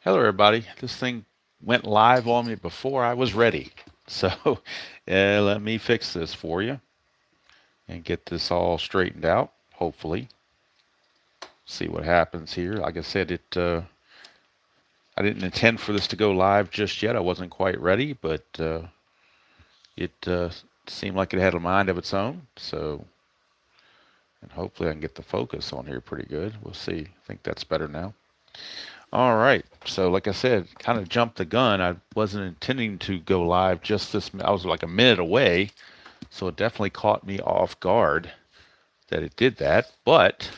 Hello, everybody. This thing went live on me before I was ready. So let me fix this for you and get this all straightened out, hopefully. See what happens here. Like I said, I didn't intend for this to go live just yet. I wasn't quite ready, but it seemed like it had a mind of its own. So, and hopefully I can get the focus on here pretty good. We'll see. I think that's better now. All right. So, like I said, kind of jumped the gun. I wasn't intending to go live just this. I was like a minute away, so it definitely caught me off guard that it did that. But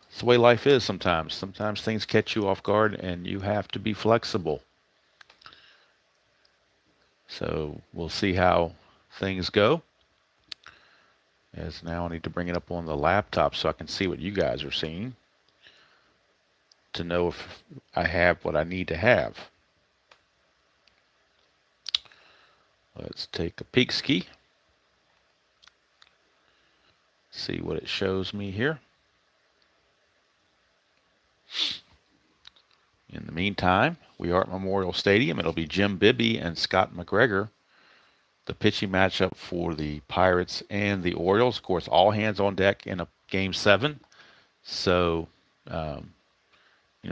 it's the way life is sometimes. Sometimes things catch you off guard, and you have to be flexible. So we'll see how things go. As now I need to bring it up on the laptop so I can see what you guys are seeing to know if I have what I need to have. Let's take a peek ski. See what it shows me here. In the meantime, we are at Memorial Stadium. It'll be Jim Bibby and Scott McGregor, the pitching matchup for the Pirates and the Orioles. Of course, all hands on deck in a Game 7. So,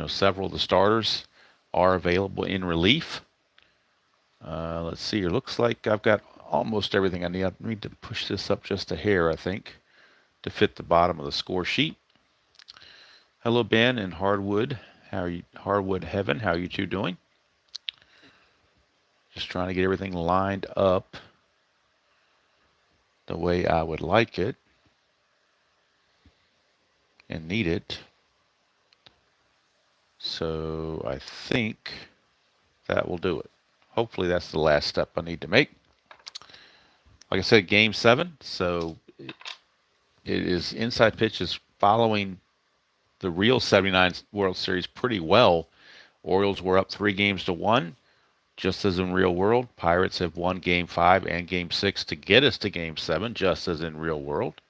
several of the starters are available in relief. Let's see here. Looks like I've got almost everything I need. I need to push this up just a hair, I think, to fit the bottom of the score sheet. Hello, Ben and Hardwood. How are you, Hardwood Heaven? How are you two doing? Just trying to get everything lined up the way I would like it and need it. So I think that will do it. Hopefully that's the last step I need to make. Like I said, Game 7. So it is inside pitch is following the real 79 World Series pretty well. Orioles were up 3-1, just as in real world. Pirates have won Game 5 and Game 6 to get us to Game 7, just as in real world.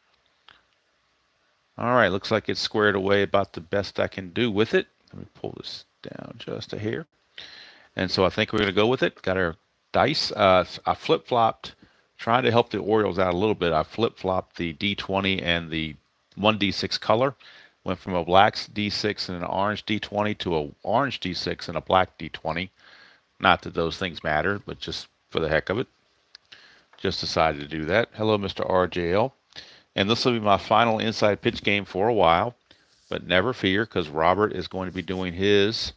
All right, looks like it's squared away about the best I can do with it. Let me pull this down just a hair. And so I think we're going to go with it. Got our dice. I flip-flopped, trying to help the Orioles out a little bit. I flip-flopped the D20 and the 1D6 color. Went from a black D6 and an orange D20 to a orange D6 and a black D20. Not that those things matter, but just for the heck of it. Just decided to do that. Hello, Mr. RJL. And this will be my final inside pitch game for a while. But never fear, because Robert is going to be doing his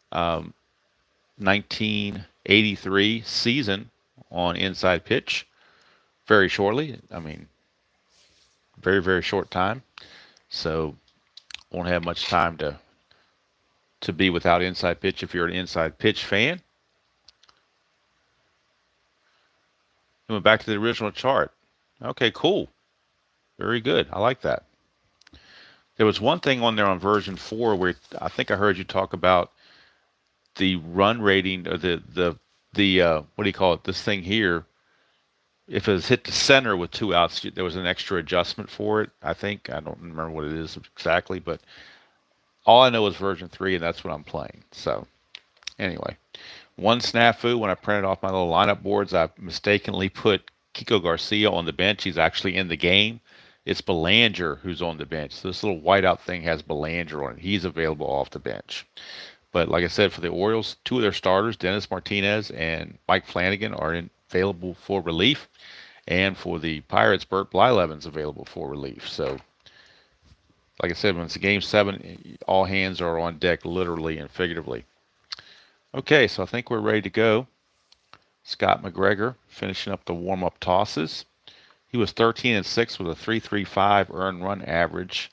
1983 season on inside pitch very shortly. I mean, very, very short time. So won't have much time to be without inside pitch if you're an inside pitch fan. We went back to the original chart. Okay, cool. Very good. I like that. There was one thing on there on version 4 where I think I heard you talk about the run rating or the what do you call it? This thing here. If it was hit the center with 2 outs, there was an extra adjustment for it. I think I don't remember what it is exactly, but all I know is version 3, and that's what I'm playing. So anyway, one snafu when I printed off my little lineup boards, I mistakenly put Kiko Garcia on the bench. He's actually in the game. It's Belanger who's on the bench. So this little whiteout thing has Belanger on it. He's available off the bench. But like I said, for the Orioles, 2 of their starters, Dennis Martinez and Mike Flanagan, are available for relief. And for the Pirates, Bert Blyleven's available for relief. So, like I said, when it's a Game 7, all hands are on deck, literally and figuratively. Okay, so I think we're ready to go. Scott McGregor finishing up the warm-up tosses. He was 13-6 with a 3.35 earned run average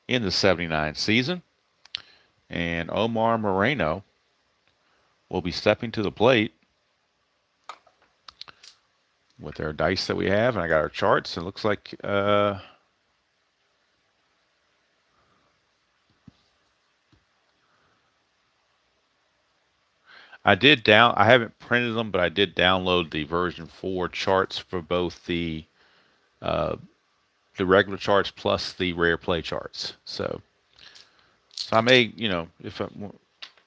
in the 79 season. And Omar Moreno will be stepping to the plate with our dice that we have. And I got our charts. It looks like I haven't printed them, but I did download the version 4 charts for both the regular charts plus the rare play charts. So So I may, if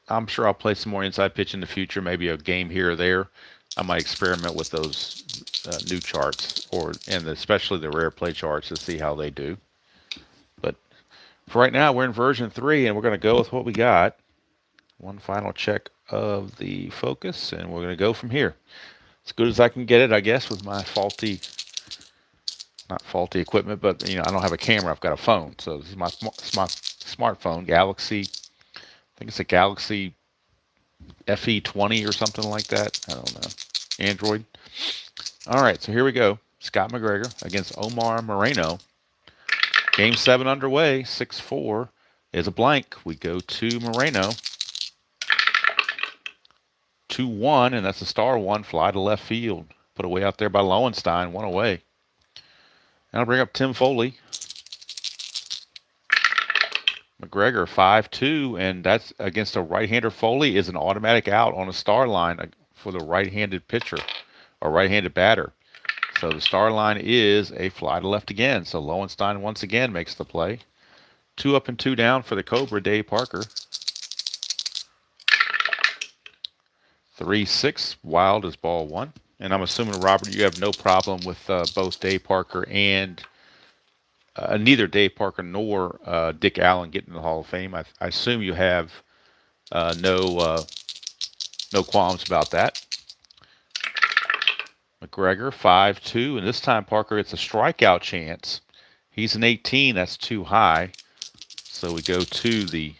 I'm sure I'll play some more inside pitch in the future, maybe a game here or there. I might experiment with those new charts, and especially the rare play charts to see how they do. But for right now, we're in version 3, and we're going to go with what we got. One final check of the focus, and we're going to go from here. As good as I can get it, I guess, with my not faulty equipment, but I don't have a camera. I've got a phone, so this is my smartphone, Galaxy. I think it's a Galaxy FE20 or something like that. I don't know. Android. All right, so here we go. Scott McGregor against Omar Moreno. Game 7 underway. 6-4 is a blank. We go to Moreno. 2-1, and that's a star one. Fly to left field. Put away out there by Lowenstein. 1 away. And I'll bring up Tim Foley. McGregor 5-2, and that's against a right-hander. Foley is an automatic out on a star line for the right-handed pitcher or right-handed batter. So the star line is a fly to left again. So Lowenstein once again makes the play. 2 up and 2 down for the Cobra, Dave Parker. 3-6, wild is ball 1. And I'm assuming, Robert, you have no problem with both Dave Parker and neither Dave Parker nor Dick Allen getting in the Hall of Fame. I assume you have no qualms about that. McGregor 5-2, and this time Parker gets a strikeout chance. He's an 18, that's too high. So we go to the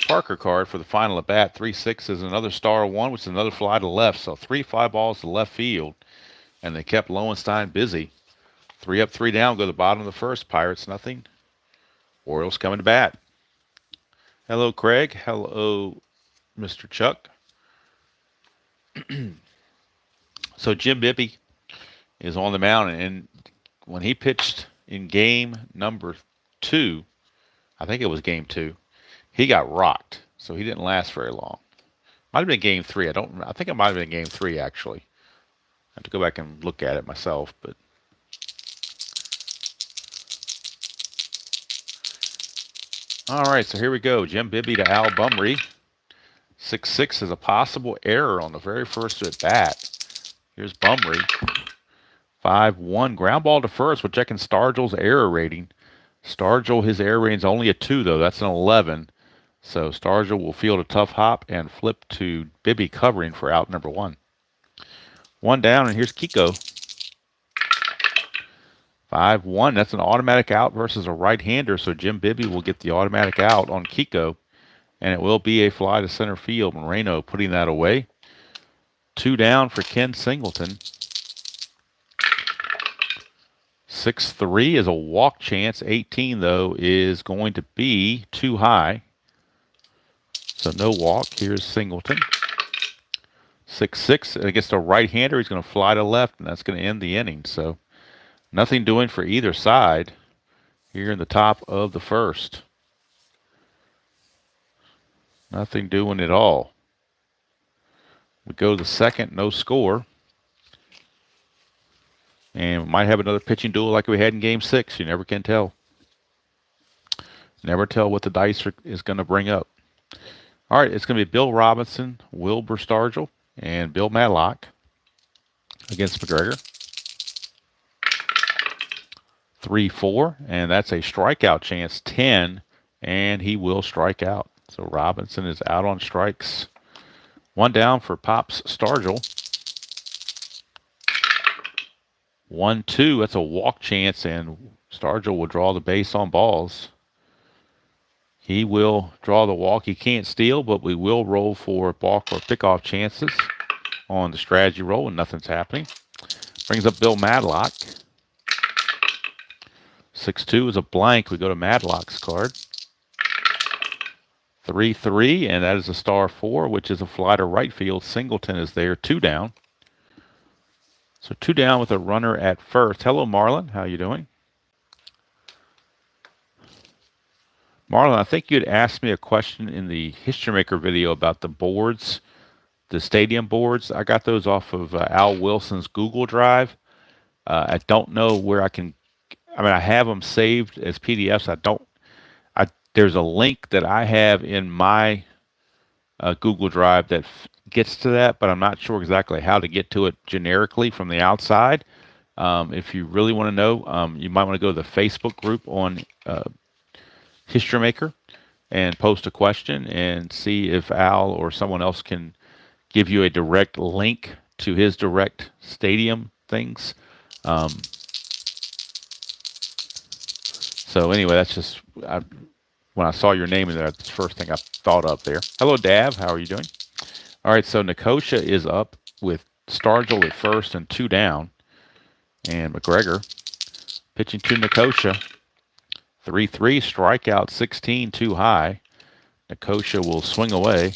Parker card for the final at bat. 3-6 is another star one, which is another fly to left. So 3 fly balls to left field, and they kept Lowenstein busy. 3 up, 3 down, go to the bottom of the first. Pirates nothing. Orioles coming to bat. Hello, Craig. Hello, Mr. Chuck. So Jim Bibby is on the mound, and when he pitched in game number 2, I think it was game 2, he got rocked, so he didn't last very long. Might have been game 3. I think it might have been game 3 actually. I have to go back and look at it myself, but all right, so here we go. Jim Bibby to Al Bumry. 6-6 is a possible error on the very first at bat. Here's Bumry. 5-1. Ground ball to first. We're checking Stargell's error rating. Stargell, his error rating is only a 2, though. That's an 11. So Stargell will field a tough hop and flip to Bibby covering for out number 1. 1 down, and here's Kiko. 5-1. That's an automatic out versus a right-hander, so Jim Bibby will get the automatic out on Kiko, and it will be a fly to center field. Moreno putting that away. 2 down for Ken Singleton. 6-3 is a walk chance. 18, though, is going to be too high. So no walk. Here's Singleton. 6-6 against a right-hander. He's going to fly to left, and that's going to end the inning. So nothing doing for either side here in the top of the first. Nothing doing at all. We go to the second, no score. And we might have another pitching duel like we had in Game 6. You never can tell. Never tell what the dice is going to bring up. All right, it's going to be Bill Robinson, Wilbur Stargell, and Bill Madlock against McGregor. 3-4, and that's a strikeout chance, 10, and he will strike out. So Robinson is out on strikes. 1 down for Pops Stargell. 1-2, that's a walk chance, and Stargell will draw the base on balls. He will draw the walk. He can't steal, but we will roll for balk or pickoff chances on the strategy roll, and nothing's happening. Brings up Bill Madlock. 6-2 is a blank. We go to Madlock's card. 3-3, and that is a star 4, which is a fly to right field. Singleton is there, 2 down. So 2 down with a runner at first. Hello, Marlon. How you doing? Marlon, I think you had asked me a question in the History Maker video about the boards, the stadium boards. I got those off of Al Wilson's Google Drive. I don't know where I can. I mean, I have them saved as PDFs. I There's a link that I have in my Google Drive that gets to that, but I'm not sure exactly how to get to it generically from the outside. If you really want to know, you might want to go to the Facebook group on History Maker and post a question and see if Al or someone else can give you a direct link to his direct stadium things. So anyway, that's just when I saw your name in there, that's the first thing I thought of there. Hello, Dav. How are you doing? All right, so Nicosia is up with Stargell at first and 2 down. And McGregor pitching to Nicosia. 3-3, strikeout 16, too high. Nicosia will swing away.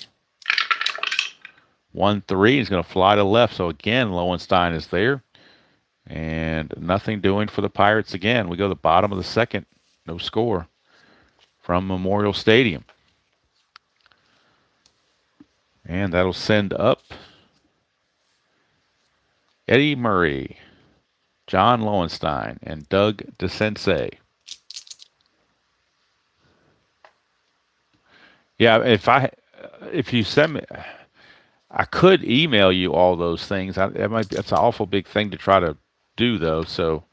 1-3, he's going to fly to left. So again, Lowenstein is there. And nothing doing for the Pirates again. We go to the bottom of the second. No score from Memorial Stadium. And that'll send up Eddie Murray, John Lowenstein, and Doug DeSensei. Yeah, if you send me, I could email you all those things. That's an awful big thing to try to do, though. So,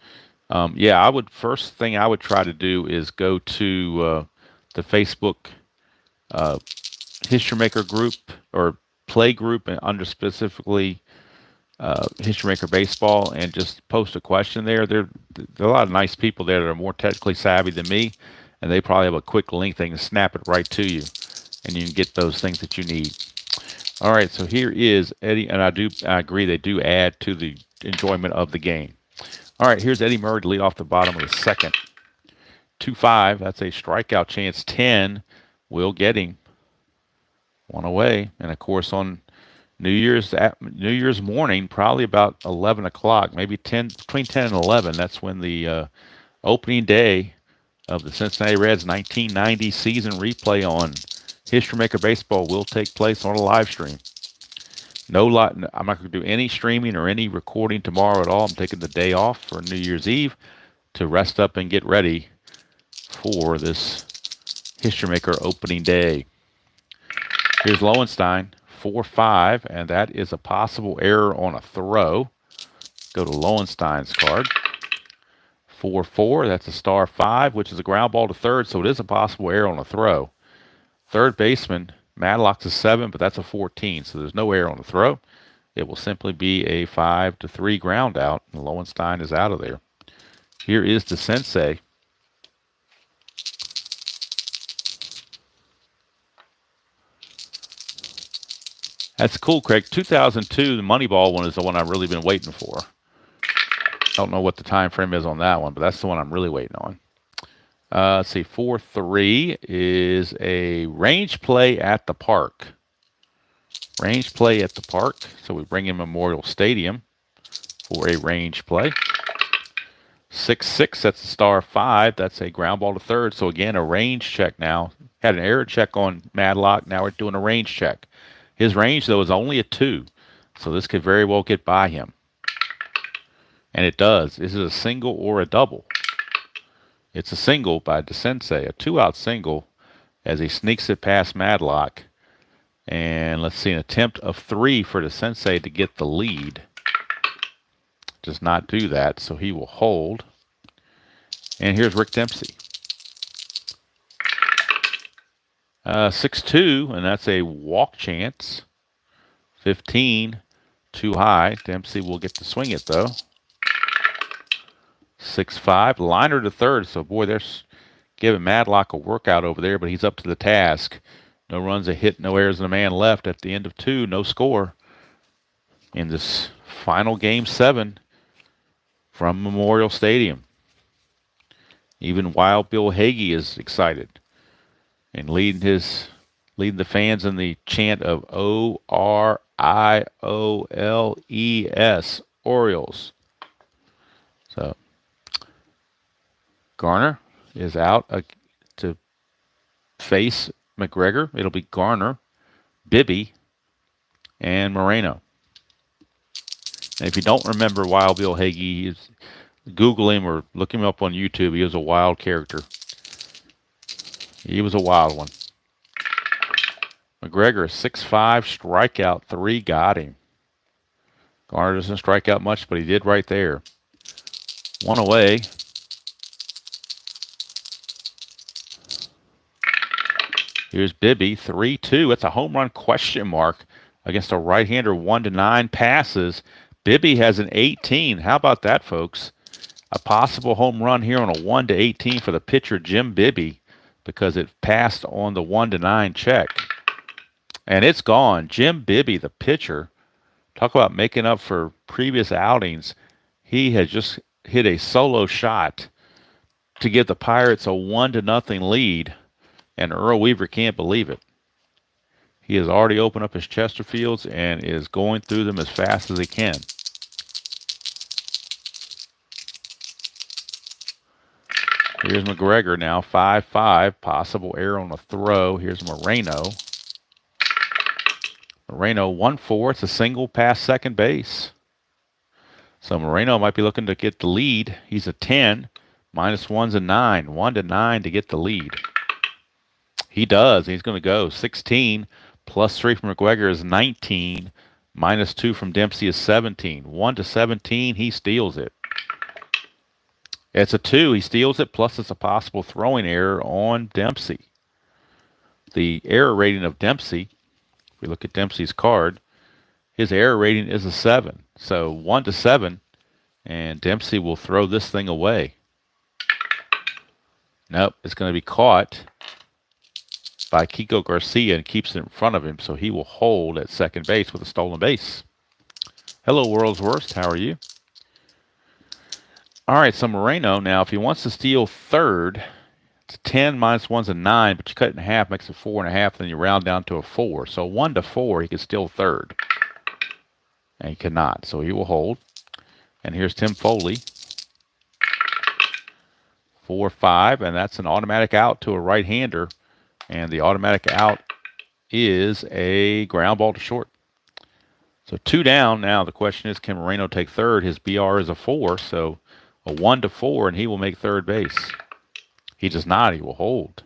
yeah, first thing I would try to do is go to the Facebook History Maker group or play group, and under specifically History Maker Baseball, and just post a question there. There are a lot of nice people there that are more technically savvy than me, and they probably have a quick link. They can snap it right to you, and you can get those things that you need. All right, so here is Eddie, and I agree, they do add to the enjoyment of the game. All right, here's Eddie Murray to lead off the bottom of the second. 2-5, that's a strikeout chance. 10 will get him. One away, and of course on New Year's morning, probably about 11 o'clock, maybe between 10 and 11. That's when the opening day of the Cincinnati Reds 1990 season replay on History Maker Baseball will take place on a live stream. I'm not going to do any streaming or any recording tomorrow at all. I'm taking the day off for New Year's Eve to rest up and get ready for this History Maker opening day. Here's Lowenstein, 4-5, and that is a possible error on a throw. Go to Lowenstein's card. 4-4, that's a star 5, which is a ground ball to third, so it is a possible error on a throw. Third baseman, Madlock's a 7, but that's a 14, so there's no error on the throw. It will simply be a 5-3 ground out, and Lowenstein is out of there. Here is the Sensei. That's cool, Craig. 2002, the Moneyball one is the one I've really been waiting for. I don't know what the time frame is on that one, but that's the one I'm really waiting on. Let's see, 4-3 is a range play at the park. Range play at the park. So we bring in Memorial Stadium for a range play. 6-6, that's a star 5. That's a ground ball to third. So again, a range check now. Had an error check on Madlock. Now we're doing a range check. His range, though, is only a 2. So this could very well get by him. And it does. This is a single or a double. It's a single by DeSensei, a 2-out single as he sneaks it past Madlock. And let's see, an attempt of 3 for DeSensei to get the lead. Does not do that, so he will hold. And here's Rick Dempsey. 6-2, and that's a walk chance. 15, too high. Dempsey will get to swing it, though. 6-5, liner to third. So, boy, they're giving Madlock a workout over there, but he's up to the task. No runs, a hit, no errors, and a man left at the end of 2. No score in this final Game 7 from Memorial Stadium. Even Wild Bill Hagee is excited and leading the fans in the chant of O-R-I-O-L-E-S, Orioles. So Garner is out to face McGregor. It'll be Garner, Bibby, and Moreno. And if you don't remember Wild Bill Hagee, Google him or look him up on YouTube. He was a wild character. He was a wild one. McGregor, 6'5", strikeout 3, got him. Garner doesn't strike out much, but he did right there. 1 away. Here's Bibby, 3-2. It's a home run question mark against a right-hander, 1-9 passes. Bibby has an 18. How about that, folks? A possible home run here on a 1-18 for the pitcher, Jim Bibby, because it passed on the 1-9 check. And it's gone. Jim Bibby, the pitcher, talk about making up for previous outings. He has just hit a solo shot to give the Pirates a 1-0 lead, and Earl Weaver can't believe it. He has already opened up his Chesterfields and is going through them as fast as he can. Here's McGregor now, 5-5, possible error on a throw. Here's Moreno. Moreno, 1-4. It's a single past second base. So Moreno might be looking to get the lead. He's a 10. -1's a 9. 1-9 to get the lead. He does. He's going to go 16. +3 from McGregor is 19. -2 from Dempsey is 17. 1-17. He steals it. It's a 2. He steals it. Plus it's a possible throwing error on Dempsey. The error rating of Dempsey, if we look at Dempsey's card, his error rating is a 7. So 1-7, and Dempsey will throw this thing away. Nope, it's going to be caught by Kiko Garcia and keeps it in front of him, so he will hold at second base with a stolen base. Hello, World's Worst. How are you? All right, so Moreno, now, if he wants to steal third, it's a 10, -1's a 9, but you cut it in half, makes it 4.5, then you round down to a 4. So 1-4, he could steal third. And he cannot, so he will hold. And here's Tim Foley. 4-5, and that's an automatic out to a right-hander. And the automatic out is a ground ball to short. So 2 down. Now the question is, can Moreno take third? His BR is a 4, so a 1-4, and he will make third base. He does not. He will hold.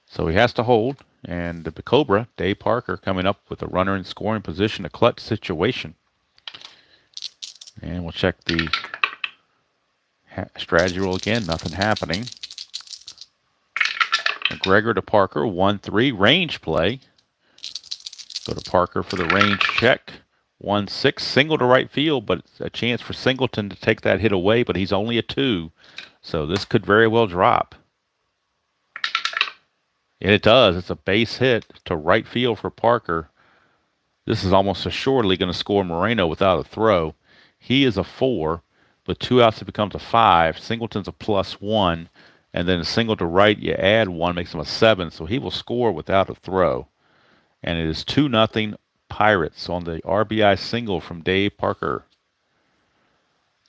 So he has to hold. And the Cobra, Dave Parker, coming up with a runner in scoring position, a clutch situation. And we'll check the strategy roll again. Nothing happening. McGregor to Parker, 1-3, range play. Go to Parker for the range check. 1-6, single to right field, but it's a chance for Singleton to take that hit away, but he's only a 2. So this could very well drop. And it does. It's a base hit to right field for Parker. This is almost assuredly going to score Moreno without a throw. He is a 4. With 2 outs, it becomes a 5. Singleton's a +1. And then a single to right, you add 1, makes him a 7. So he will score without a throw. And it is 2-0 Pirates on the RBI single from Dave Parker.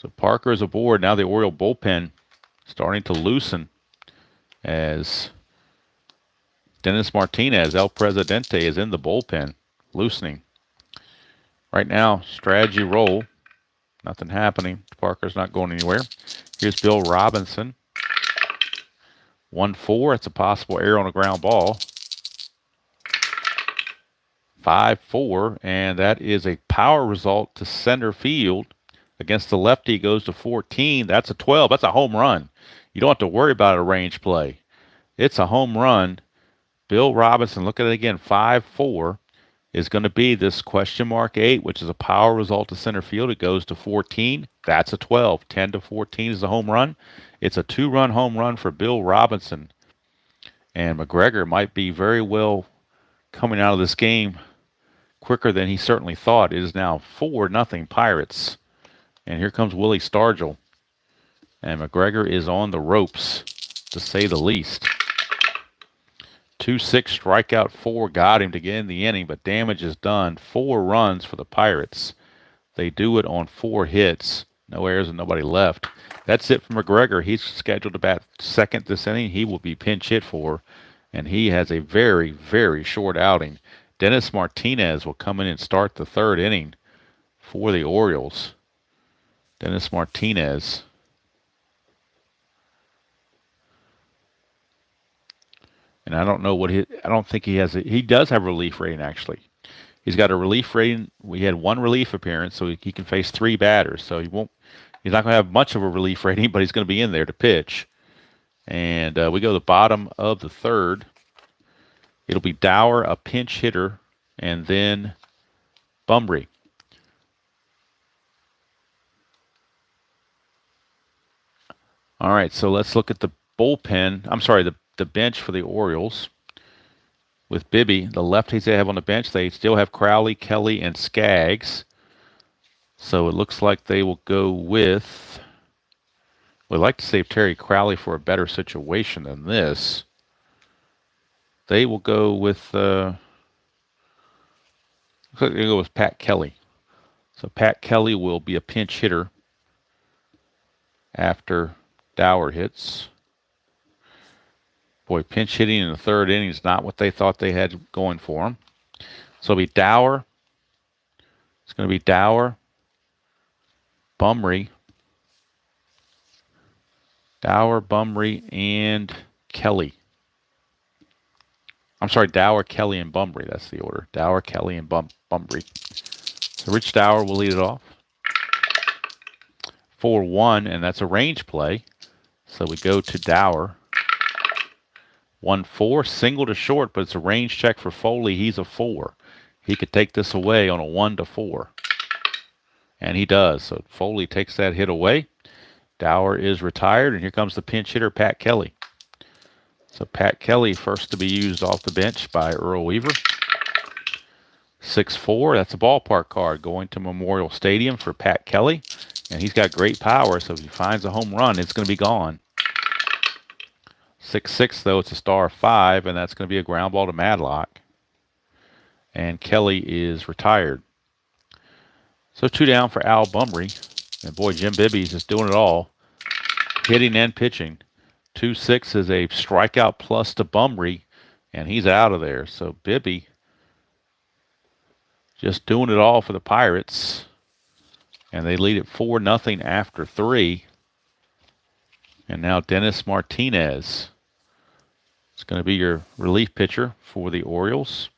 So Parker is aboard. Now the Oriole bullpen starting to loosen as Dennis Martinez, El Presidente, is in the bullpen, loosening. Right now, strategy roll. Nothing happening. Parker's not going anywhere. Here's Bill Robinson. 1-4. It's a possible error on a ground ball. 5-4, and that is a power result to center field. Against the lefty, goes to 14. That's a 12. That's a home run. You don't have to worry about a range play. It's a home run. Bill Robinson, look at it again, 5-4 is going to be this question mark 8, which is a power result to center field. It goes to 14. That's a 12. 10-14 is a home run. It's a 2-run home run for Bill Robinson. And McGregor might be very well coming out of this game quicker than he certainly thought. It is now 4-0 Pirates. And here comes Willie Stargell. And McGregor is on the ropes, to say the least. 2-6, strikeout 4, got him to get in the inning, but damage is done. 4 runs for the Pirates. They do it on 4 hits. No errors and nobody left. That's it for McGregor. He's scheduled to bat second this inning. He will be pinch hit for, and he has a very, very short outing. Dennis Martinez will come in and start the 3rd inning for the Orioles. Dennis Martinez. And I don't know what I don't think he has he does have a relief rating actually. He's got a relief rating. We had one relief appearance, so he can face 3 batters. So he's not going to have much of a relief rating, but he's going to be in there to pitch. And we go to the bottom of the third. It'll be Dower, a pinch hitter, and then Bumry. All right, so let's look at the bullpen. I'm sorry, the bench for the Orioles. With Bibby, the lefties they have on the bench, they still have Crowley, Kelly, and Skaggs. So it looks like they will go with... We'd like to save Terry Crowley for a better situation than this. They will go with... they go with Pat Kelly. So Pat Kelly will be a pinch hitter after Dower hits. Boy, pinch hitting in the third inning is not what they thought they had going for them. So it'll be Dower. It's going to be Dower, Bumry, and Kelly. I'm sorry, Dower, Kelly, and Bumry. That's the order. Dower, Kelly, and Bumry. So Rich Dower will lead it off. 4-1, and that's a range play. So we go to Dower. 1-4, single to short, but it's a range check for Foley. He's a 4. He could take this away on a 1-4. And he does. So Foley takes that hit away. Dower is retired, and here comes the pinch hitter, Pat Kelly. So Pat Kelly first to be used off the bench by Earl Weaver. 6-4, that's a ballpark card going to Memorial Stadium for Pat Kelly. And he's got great power, so if he finds a home run, it's going to be gone. 6-6, though, it's a star 5, and that's going to be a ground ball to Madlock. And Kelly is retired. So 2 down for Al Bumry. And boy, Jim Bibby's just doing it all. Hitting and pitching. 2-6 is a strikeout plus to Bumry, and he's out of there. So Bibby just doing it all for the Pirates. And they lead it 4-0 after 3. And now Dennis Martinez is going to be your relief pitcher for the Orioles.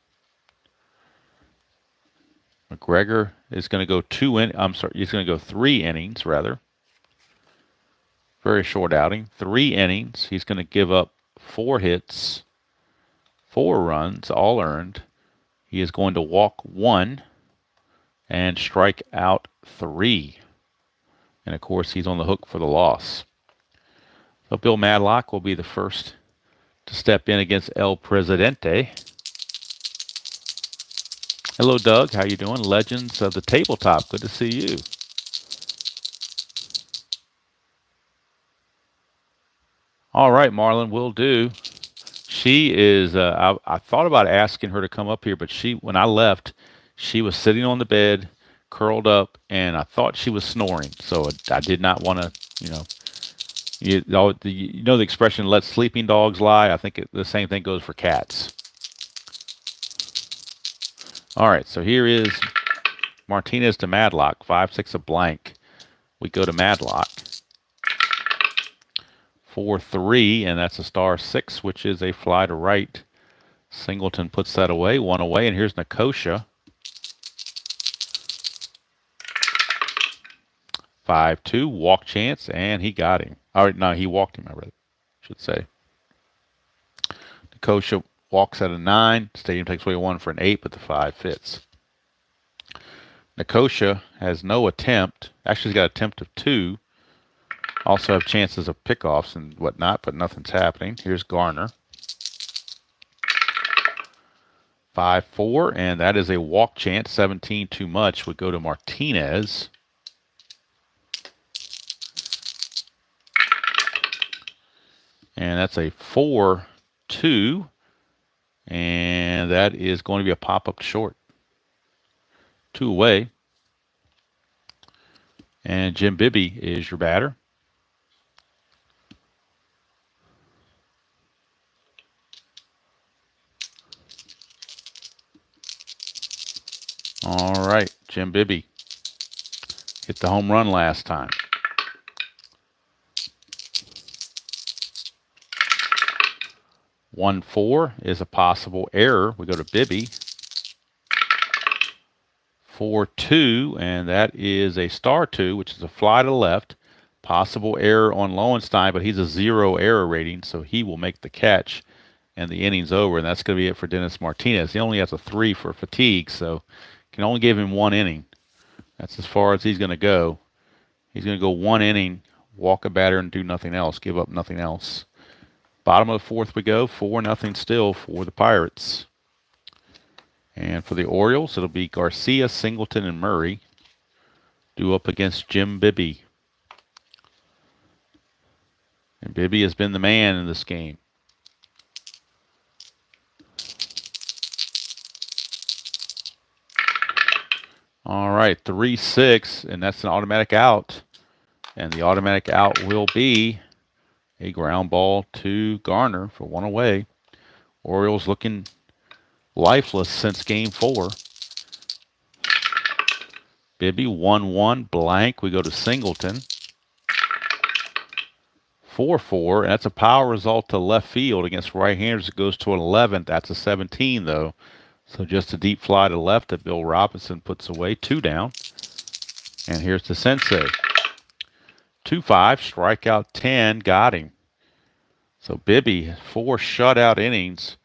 McGregor is going to go he's going to go 3 innings, rather. Very short outing. 3 innings. He's going to give up 4 hits, 4 runs, all earned. He is going to walk 1 and strike out 3. And, of course, he's on the hook for the loss. So Bill Madlock will be the first to step in against El Presidente. Hello, Doug. How you doing? Legends of the Tabletop. Good to see you. All right, Marlon, will do. She is, I thought about asking her to come up here, but when I left, she was sitting on the bed, curled up, and I thought she was snoring. So I did not want to, you know the expression, let sleeping dogs lie? I think the same thing goes for cats. All right, so here is Martinez to Madlock, 5-6 a blank. We go to Madlock. 4-3, and that's a star 6, which is a fly to right. Singleton puts that away, 1 away, and here's Nicosia. 5-2, walk chance, and he got him. All right, no, he walked him, I should say. Nicosia walks at a 9. Stadium takes away 1 for an 8, but the 5 fits. Nicosia has no attempt. Actually, he's got an attempt of 2. Also have chances of pickoffs and whatnot, but nothing's happening. Here's Garner. 5-4, and that is a walk chance. 17 too much. We go to Martinez. And that's a 4-2. And that is going to be a pop-up to short. 2 away. And Jim Bibby is your batter. All right, Jim Bibby hit the home run last time. 1-4 is a possible error. We go to Bibby. 4-2, and that is a star 2, which is a fly to left. Possible error on Lowenstein, but he's a 0 error rating, so he will make the catch, and the inning's over, and that's going to be it for Dennis Martinez. He only has a 3 for fatigue, so can only give him 1 inning. That's as far as he's going to go. He's going to go 1 inning, walk a batter, and do nothing else, give up nothing else. Bottom of the 4th we go, 4-0 still for the Pirates. And for the Orioles, it'll be Garcia, Singleton, and Murray due up against Jim Bibby. And Bibby has been the man in this game. All right, 3-6, and that's an automatic out. And the automatic out will be a ground ball to Garner for 1 away. Orioles looking lifeless since game 4. Bibby 1-1 blank. We go to Singleton. 4-4, and that's a power result to left field against right-handers. It goes to an 11th. That's a 17 though. So just a deep fly to left that Bill Robinson puts away. 2 down. And here's the sensei. 2-5, strikeout 10, got him. So Bibby, 4 shutout innings.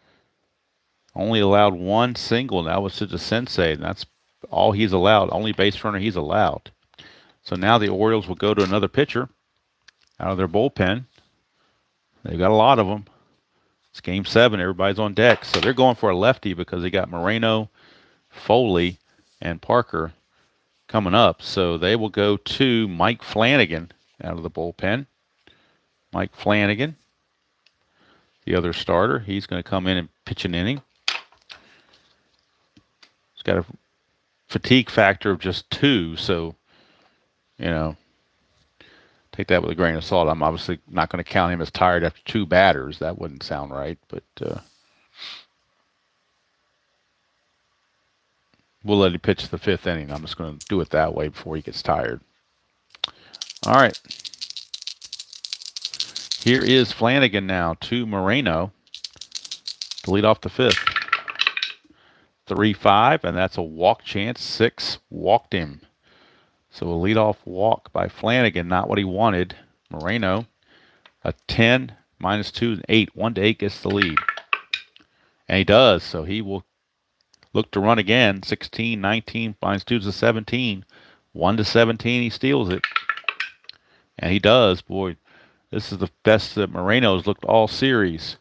Only allowed 1 single, and that was to the sensei, and that's all he's allowed, only base runner he's allowed. So now the Orioles will go to another pitcher out of their bullpen. They've got a lot of them. It's game 7, everybody's on deck. So they're going for a lefty because they got Moreno, Foley, and Parker coming up. So they will go to Mike Flanagan out of the bullpen. Mike Flanagan, the other starter. He's going to come in and pitch an inning. He's got a fatigue factor of just 2, so, you know, take that with a grain of salt. I'm obviously not going to count him as tired after 2 batters. That wouldn't sound right, but we'll let him pitch the 5th inning. I'm just going to do it that way before he gets tired. All right. Here is Flanagan now to Moreno to lead off the 5th. 3-5, and that's a walk chance. 6 walked him. So a leadoff walk by Flanagan, not what he wanted. Moreno, a 10, -2, 8. 1-8 gets the lead. And he does, so he will look to run again. 16, 19, -2 is a 17. 1-17, he steals it. And he does. Boy, this is the best that Moreno's looked all series.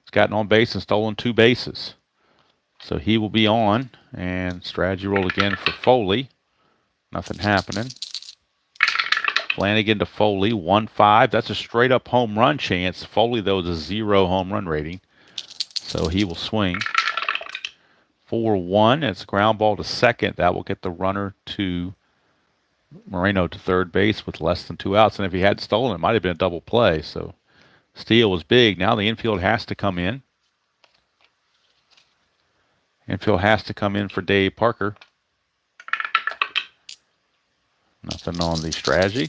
He's gotten on base and stolen 2 bases. So he will be on, and strategy roll again for Foley. Nothing happening. Flanagan to Foley, 1-5. That's a straight-up home run chance. Foley, though, is a 0 home run rating. So he will swing. 4-1. It's a ground ball to second. That will get the runner to Moreno to third base with less than 2 outs. And if he had stolen, it might have been a double play. So steal was big. Now the infield has to come in. Infield has to come in for Dave Parker. Nothing on the strategy.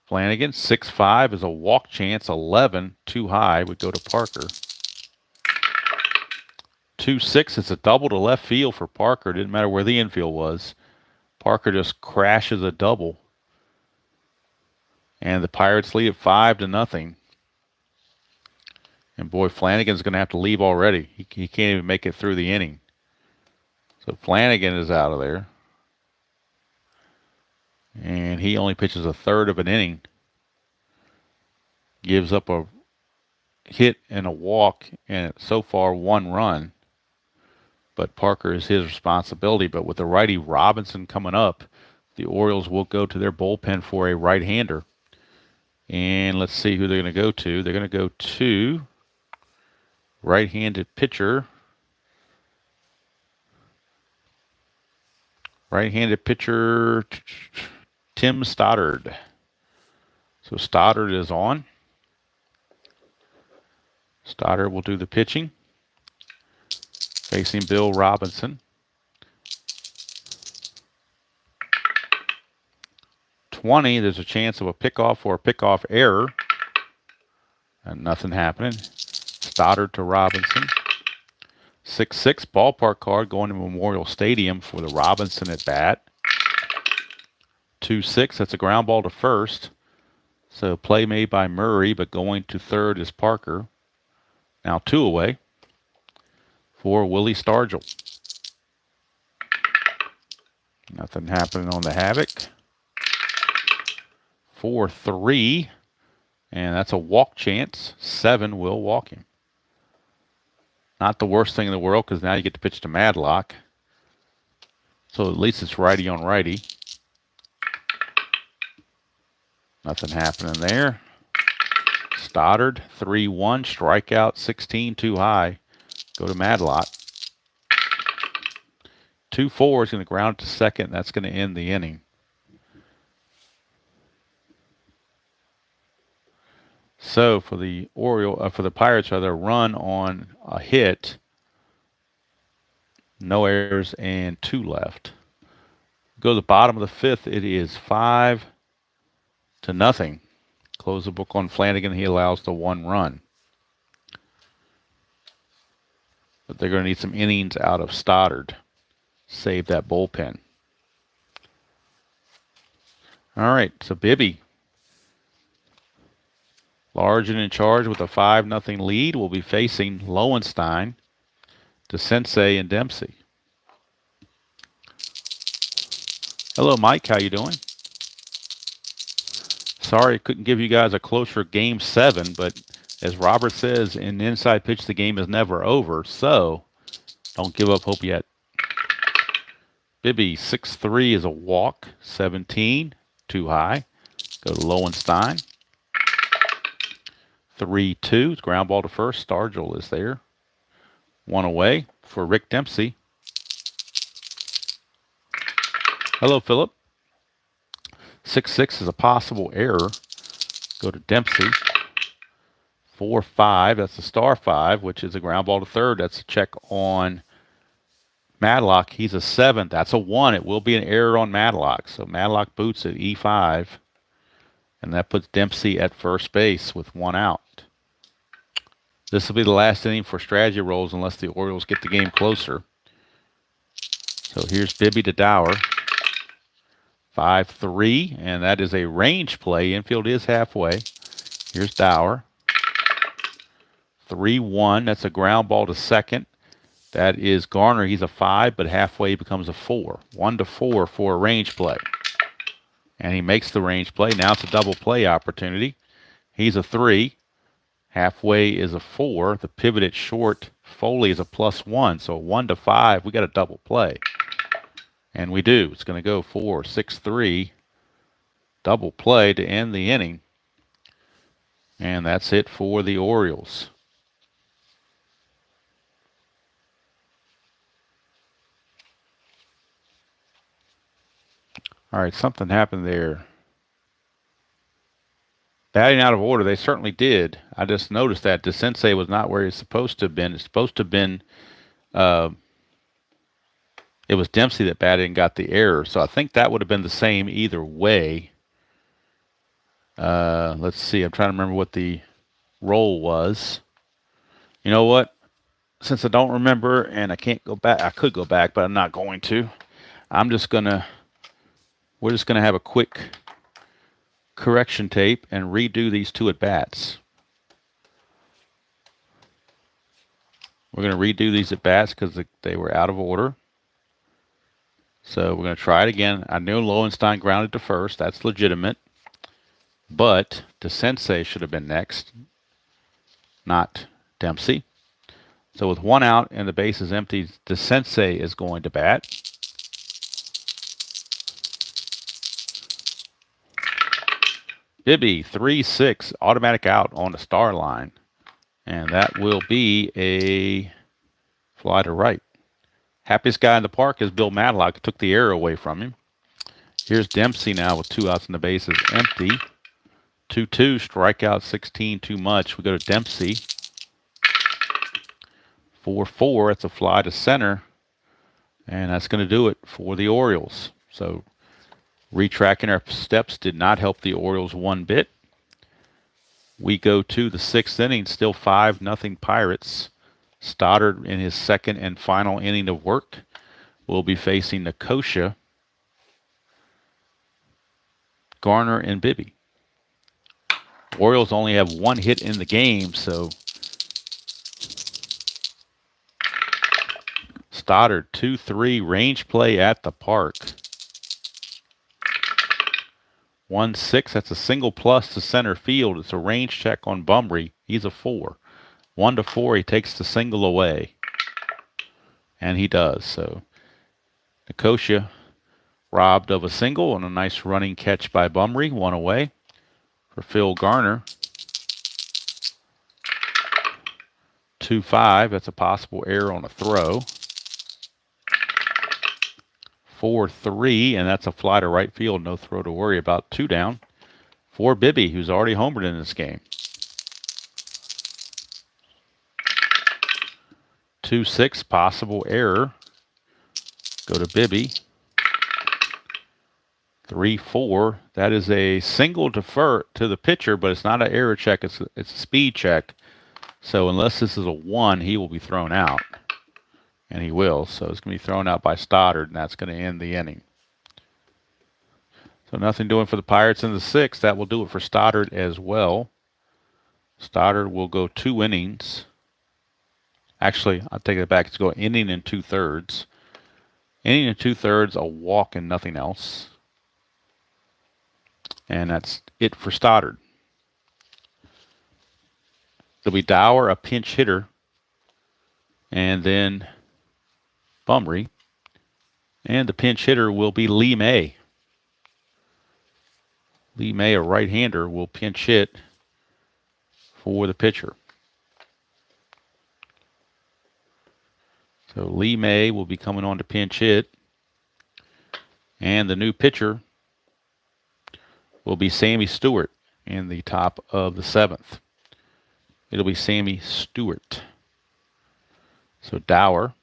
Flanagan, 6-5 is a walk chance. 11, too high. We go to Parker. 2-6 is a double to left field for Parker. Didn't matter where the infield was. Parker just crashes a double. And the Pirates lead at 5-0. And boy, Flanagan's going to have to leave already. He can't even make it through the inning. So Flanagan is out of there. And he only pitches a third of an inning. Gives up a hit and a walk, and so far 1 run. But Parker is his responsibility. But with the righty Robinson coming up, the Orioles will go to their bullpen for a right-hander. And let's see who they're going to go to. They're going to go to right-handed pitcher. Right-handed pitcher Tim Stoddard. So Stoddard is on. Stoddard will do the pitching. Facing Bill Robinson. 20, there's a chance of a pickoff or a pickoff error. And nothing happening. Stoddard to Robinson. 6-6 ballpark card going to Memorial Stadium for the Robinson at bat. 2-6, that's a ground ball to first. So play made by Murray, but going to third is Parker. Now 2 away for Willie Stargell. Nothing happening on the Havoc. 4-3, and that's a walk chance. 7 will walk him. Not the worst thing in the world, because now you get to pitch to Madlock. So at least it's righty on righty. Nothing happening there. Stoddard, 3-1, strikeout, 16, too high. Go to Madlock. 2-4 is going to ground to second. That's going to end the inning. So for the Pirates, are they run on a hit, no errors, and 2 left. Go to the bottom of the 5th. It is 5-0. Close the book on Flanagan. He allows the 1 run. But they're going to need some innings out of Stoddard. Save that bullpen. All right, so Bibby, large and in charge with a 5-0 lead, will be facing Lowenstein, DeSensei, and Dempsey. Hello, Mike. How you doing? Sorry I couldn't give you guys a closer Game 7, but as Robert says, in inside pitch, the game is never over, so don't give up hope yet. Bibby, 6-3 is a walk. 17, too high. Go to Lowenstein. 3-2, it's ground ball to first. Stargell is there. 1 away for Rick Dempsey. Hello, Philip. 6-6 is a possible error. Go to Dempsey. 4-5, that's a star 5, which is a ground ball to third. That's a check on Madlock. He's a 7. That's a 1. It will be an error on Madlock. So Madlock boots at E5. And that puts Dempsey at first base with 1 out. This will be the last inning for strategy rolls unless the Orioles get the game closer. So here's Bibby to Dower. 5-3, and that is a range play. Infield is halfway. Here's Dower. 3-1, that's a ground ball to second. That is Garner. He's a 5, but halfway he becomes a 4. 1-4 for a range play. And he makes the range play. Now it's a double play opportunity. He's a 3. Halfway is a 4. The pivot at short, Foley, is a +1. So 1-5, we got a double play. And we do. It's going to go 4-6-3. Double play to end the inning. And that's it for the Orioles. All right, something happened there. Batting out of order, they certainly did. I just noticed that DeSensei was not where he's supposed to have been. It's supposed to have been, it was Dempsey that batted and got the error. So I think that would have been the same either way. Let's see, I'm trying to remember what the roll was. You know what? Since I don't remember and I can't go back, I could go back, but I'm not going to. We're just going to have a quick correction tape and redo these 2 at-bats. We're going to redo these at-bats because they were out of order. So we're going to try it again. I knew Lowenstein grounded to first. That's legitimate. But DeSensei should have been next, not Dempsey. So with 1 out and the base is empty, DeSensei is going to bat. Bibby, 3-6, automatic out on the star line. And that will be a fly to right. Happiest guy in the park is Bill Madlock, who took the error away from him. Here's Dempsey now with 2 outs and the bases empty. 2-2, strikeout 16, too much. We go to Dempsey. 4-4, it's a fly to center. And that's going to do it for the Orioles. So retracking our steps did not help the Orioles one bit. We go to the sixth inning, still 5-0 Pirates. Stoddard in his second and final inning of work will be facing Nicosia, Garner, and Bibby. Orioles only have one hit in the game, so Stoddard 2-3 range play at the park. 1-6, that's a single plus to center field. It's a range check on Bumry. He's a 4. 1-4, he takes the single away. And he does. So Nicosia robbed of a single and a nice running catch by Bumry. 1 away for Phil Garner. 2-5, that's a possible error on a throw. 4-3, and that's a fly to right field. No throw to worry about. 2 down for Bibby, who's already homered in this game. 2-6, possible error. Go to Bibby. 3-4, that is a single defer to the pitcher, but it's not an error check. It's a speed check. So unless this is a 1, he will be thrown out. And he will. So it's going to be thrown out by Stoddard, and that's going to end the inning. So nothing doing for the Pirates in the 6th. That will do it for Stoddard as well. Stoddard will go 2 innings. Actually, I'll take it back. It's going inning and 2/3. Inning and 2/3, a walk and nothing else. And that's it for Stoddard. There'll be Dower, a pinch hitter. And then Bumry. And the pinch hitter will be Lee May. Lee May, a right-hander, will pinch hit for the pitcher. So Lee May will be coming on to pinch hit. And the new pitcher will be Sammy Stewart in the top of the 7th. It'll be Sammy Stewart. So Dower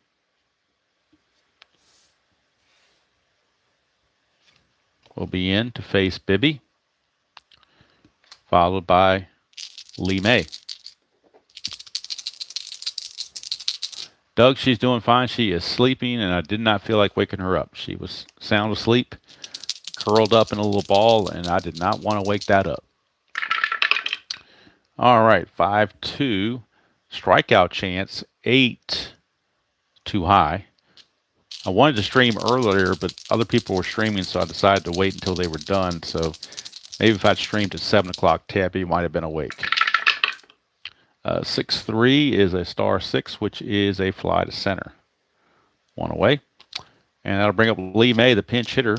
will be in to face Bibby, followed by Lee May. Doug, she's doing fine. She is sleeping, and I did not feel like waking her up. She was sound asleep, curled up in a little ball, and I did not want to wake that up. All right, 5-2. Strikeout chance, 8. Too high. I wanted to stream earlier, but other people were streaming, so I decided to wait until they were done. So maybe if I'd streamed at 7 o'clock, Tabby might have been awake. 6-3 is a star 6, which is a fly to center. 1 away. And that'll bring up Lee May, the pinch hitter.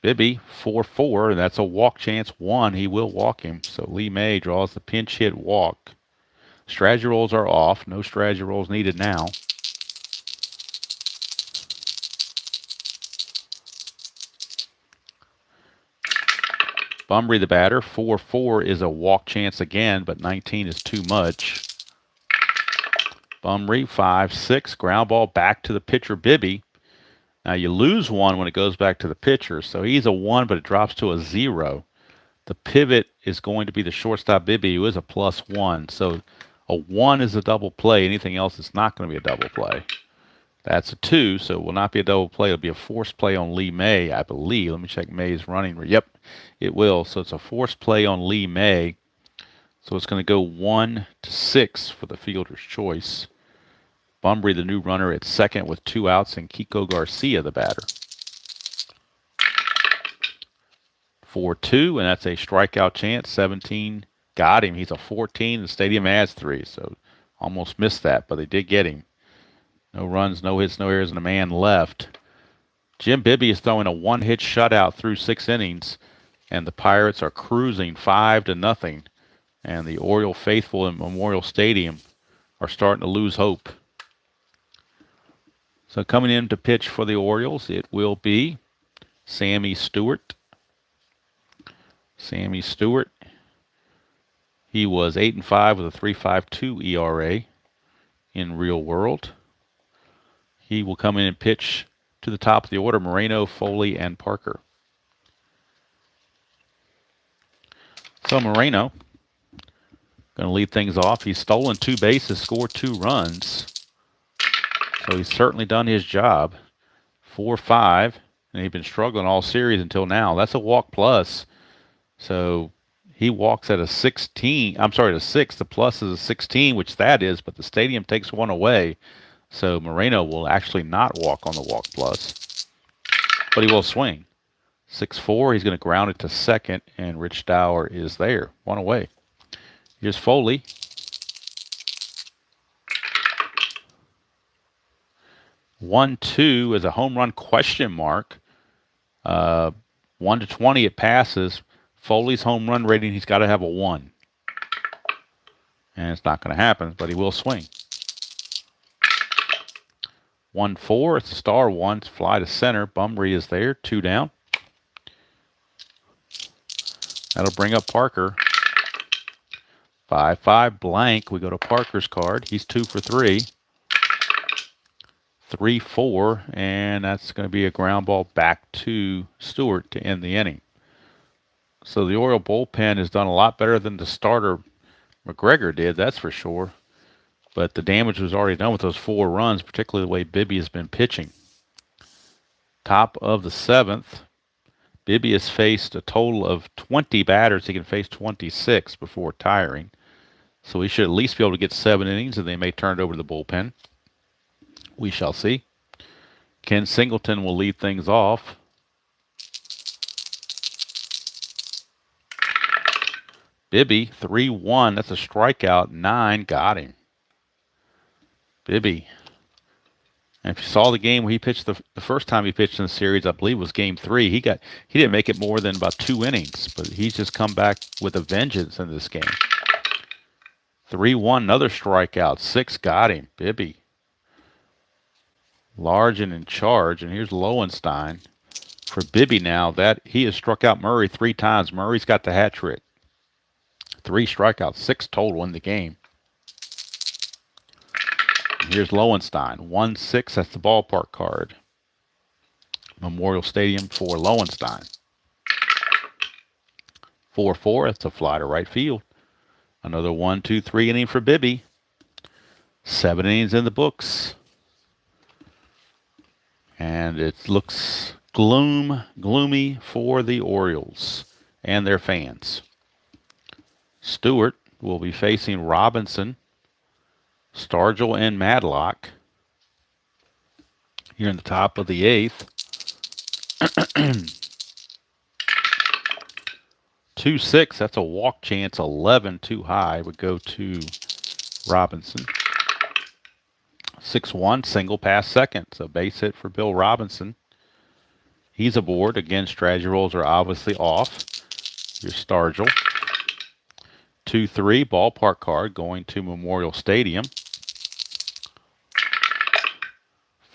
Bibby, 4-4, and that's a walk chance 1. He will walk him. So Lee May draws the pinch hit walk. Strategy rolls are off. No strategy rolls needed now. Bumry, the batter, 4-4 is a walk chance again, but 19 is too much. Bumry, 5-6, ground ball back to the pitcher, Bibby. Now you lose 1 when it goes back to the pitcher, so he's a 1, but it drops to a 0. The pivot is going to be the shortstop, Bibby, who is a +1. So a 1 is a double play. Anything else is not going to be a double play. That's a 2, so it will not be a double play. It'll be a forced play on Lee May, I believe. Let me check May's running. Yep, it will. So it's a forced play on Lee May. So it's going to go 1-6 for the fielder's choice. Bumry, the new runner, at second with 2 outs, and Kiko Garcia, the batter. 4-2, and that's a strikeout chance. 17 got him. He's a 14. The stadium adds 3, so almost missed that, but they did get him. No runs, no hits, no errors, and a man left. Jim Bibby is throwing a 1-hit shutout through 6 innings, and the Pirates are cruising 5-0. And the Oriole faithful in Memorial Stadium are starting to lose hope. So coming in to pitch for the Orioles, it will be Sammy Stewart. Sammy Stewart. He was 8-5 with a 3.52 ERA in real world. He will come in and pitch to the top of the order, Moreno, Foley, and Parker. So Moreno going to lead things off. He's stolen 2 bases, scored 2 runs. So he's certainly done his job. 4-5, and he's been struggling all series until now. That's a walk plus. So he walks at a 16. I'm sorry, at a 6. The plus is a 16, which that is, but the stadium takes 1 away. So Moreno will actually not walk on the walk plus, but he will swing. 6-4, he's going to ground it to second, and Rich Dower is there. 1 away. Here's Foley. 1-2 is a home run question mark. 1-20 it passes. Foley's home run rating, he's got to have a 1. And it's not going to happen, but he will swing. 1-4, it's a star 1, fly to center. Bumry is there, 2 down. That'll bring up Parker. 5-5 blank. We go to Parker's card. He's 2 for 3. 3-4, and that's going to be a ground ball back to Stewart to end the inning. So the Oriole bullpen has done a lot better than the starter McGregor did, that's for sure. But the damage was already done with those 4 runs, particularly the way Bibby has been pitching. Top of the 7th, Bibby has faced a total of 20 batters. He can face 26 before tiring. So he should at least be able to get 7 innings, and they may turn it over to the bullpen. We shall see. Ken Singleton will lead things off. Bibby, 3-1. That's a strikeout. 9 got him. Bibby. And if you saw the game where he pitched the first time he pitched in the series, I believe it was game 3. He didn't make it more than about 2 innings, but he's just come back with a vengeance in this game. 3-1, another strikeout. 6 got him. Bibby. Large and in charge. And here's Lowenstein for Bibby now. That he has struck out Murray 3 times. Murray's got the hat trick. 3 strikeouts, 6 total in the game. And here's Lowenstein. 1-6, that's the ballpark card. Memorial Stadium for Lowenstein. 4-4, that's a fly to right field. Another 1-2-3 inning for Bibby. 7 innings in the books. And it looks gloomy for the Orioles and their fans. Stewart will be facing Robinson, Stargell, and Madlock here in the top of the 8th. 2-6, that's a walk chance. 11 too high would go to Robinson. 6-1, single past second. So base hit for Bill Robinson. He's aboard. Again, strategy rolls are obviously off. Here's Stargell. 2-3, ballpark card going to Memorial Stadium.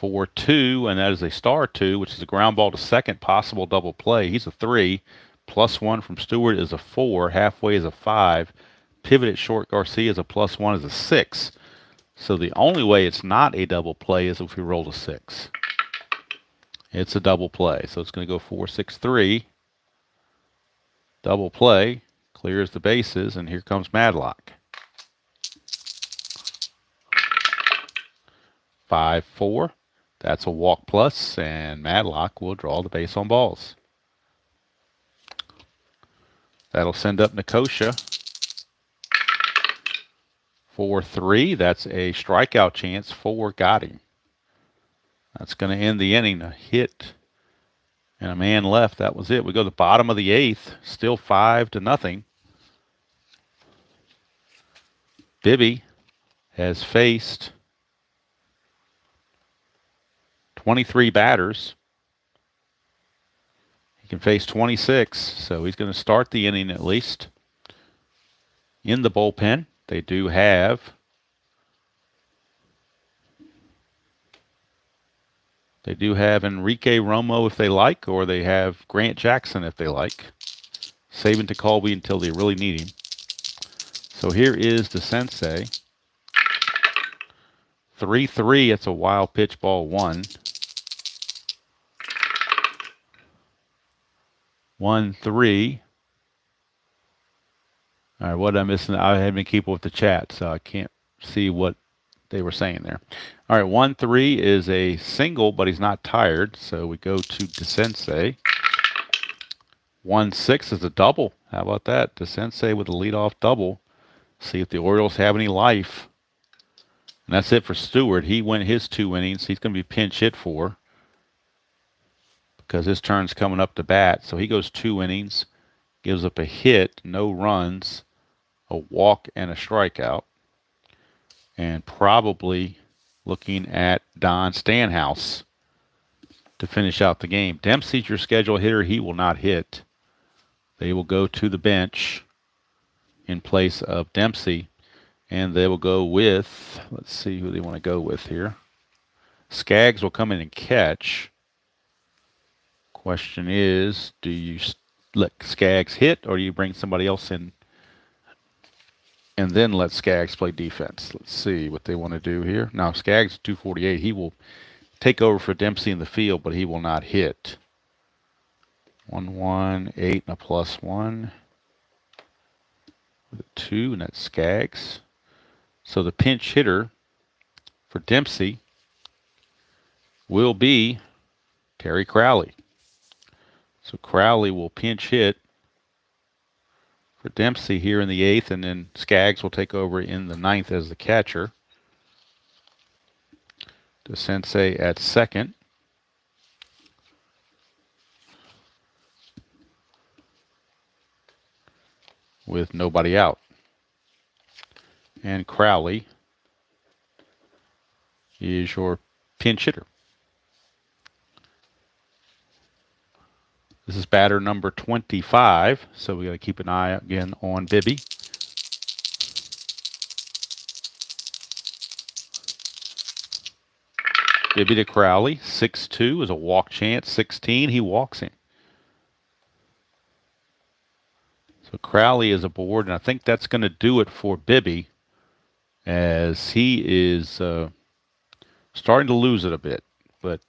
4-2, and that is a star 2, which is a ground ball to second, possible double play. He's a 3. +1 from Stewart is a 4. Halfway is a 5. Pivot at short Garcia is a +1 is a 6. So the only way it's not a double play is if we roll a 6. It's a double play. So it's going to go 4-6-3. Double play. Clears the bases, and here comes Madlock. 5-4. That's a walk plus, and Madlock will draw the base on balls. That'll send up Nicosia. 4-3. That's a strikeout chance. 4 got him. That's going to end the inning. A hit and a man left. That was it. We go to the bottom of the 8th. Still 5-0. Bibby has faced 23 batters. He can face 26, so he's going to start the inning at least. In the bullpen, they do have Enrique Romo if they like, or they have Grant Jackson if they like. Saving to Colby until they really need him. So here is the sensei. 3-3, it's a wild pitch, ball 1. 1-3. All right, what I'm missing, I haven't been keeping with the chat, so I can't see what they were saying there. All right, 1-3 is a single, but he's not tired, so we go to DeSensei. 1-6 is a double. How about that? DeSensei with a leadoff double. See if the Orioles have any life. And that's it for Stewart. He went his 2 innings. He's going to be pinch hit for because his turn's coming up to bat. So he goes 2 innings, gives up a hit, no runs, a walk, and a strikeout. And probably looking at Don Stanhouse to finish out the game. Dempsey's your scheduled hitter. He will not hit. They will go to the bench in place of Dempsey. And they will go with, let's see who they want to go with here. Skaggs will come in and catch. Question is, do you let Skaggs hit or do you bring somebody else in and then let Skaggs play defense? Let's see what they want to do here. Now, Skaggs 248. He will take over for Dempsey in the field, but he will not hit. 1-1, 8, and a +1. With a 2, and that's Skaggs. So the pinch hitter for Dempsey will be Terry Crowley. So Crowley will pinch hit for Dempsey here in the 8th, and then Skaggs will take over in the 9th as the catcher. DeSensei at second. With nobody out. And Crowley is your pinch hitter. This is batter number 25, so we got to keep an eye again on Bibby. Bibby to Crowley, 6-2 is a walk chance. 16, he walks him. So Crowley is aboard, and I think that's going to do it for Bibby, as he is starting to lose it a bit. But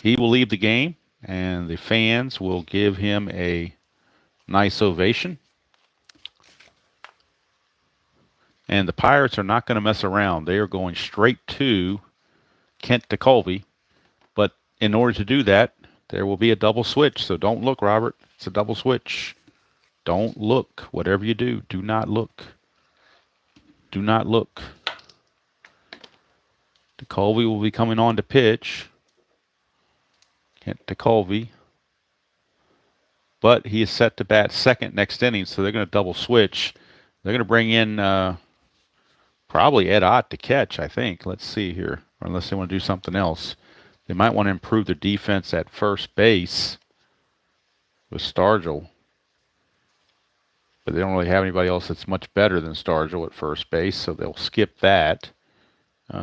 he will leave the game, and the fans will give him a nice ovation. And the Pirates are not going to mess around. They are going straight to Kent DeColvey. But in order to do that, there will be a double switch. So don't look, Robert. It's a double switch. Don't look. Whatever you do, do not look. Do not look. DeColvey will be coming on to pitch. Kent DeColvey. But he is set to bat second next inning, so they're going to double switch. They're going to bring in probably Ed Ott to catch, I think. Let's see here. Or unless they want to do something else. They might want to improve their defense at first base with Stargell. But they don't really have anybody else that's much better than Stargell at first base, so they'll skip that.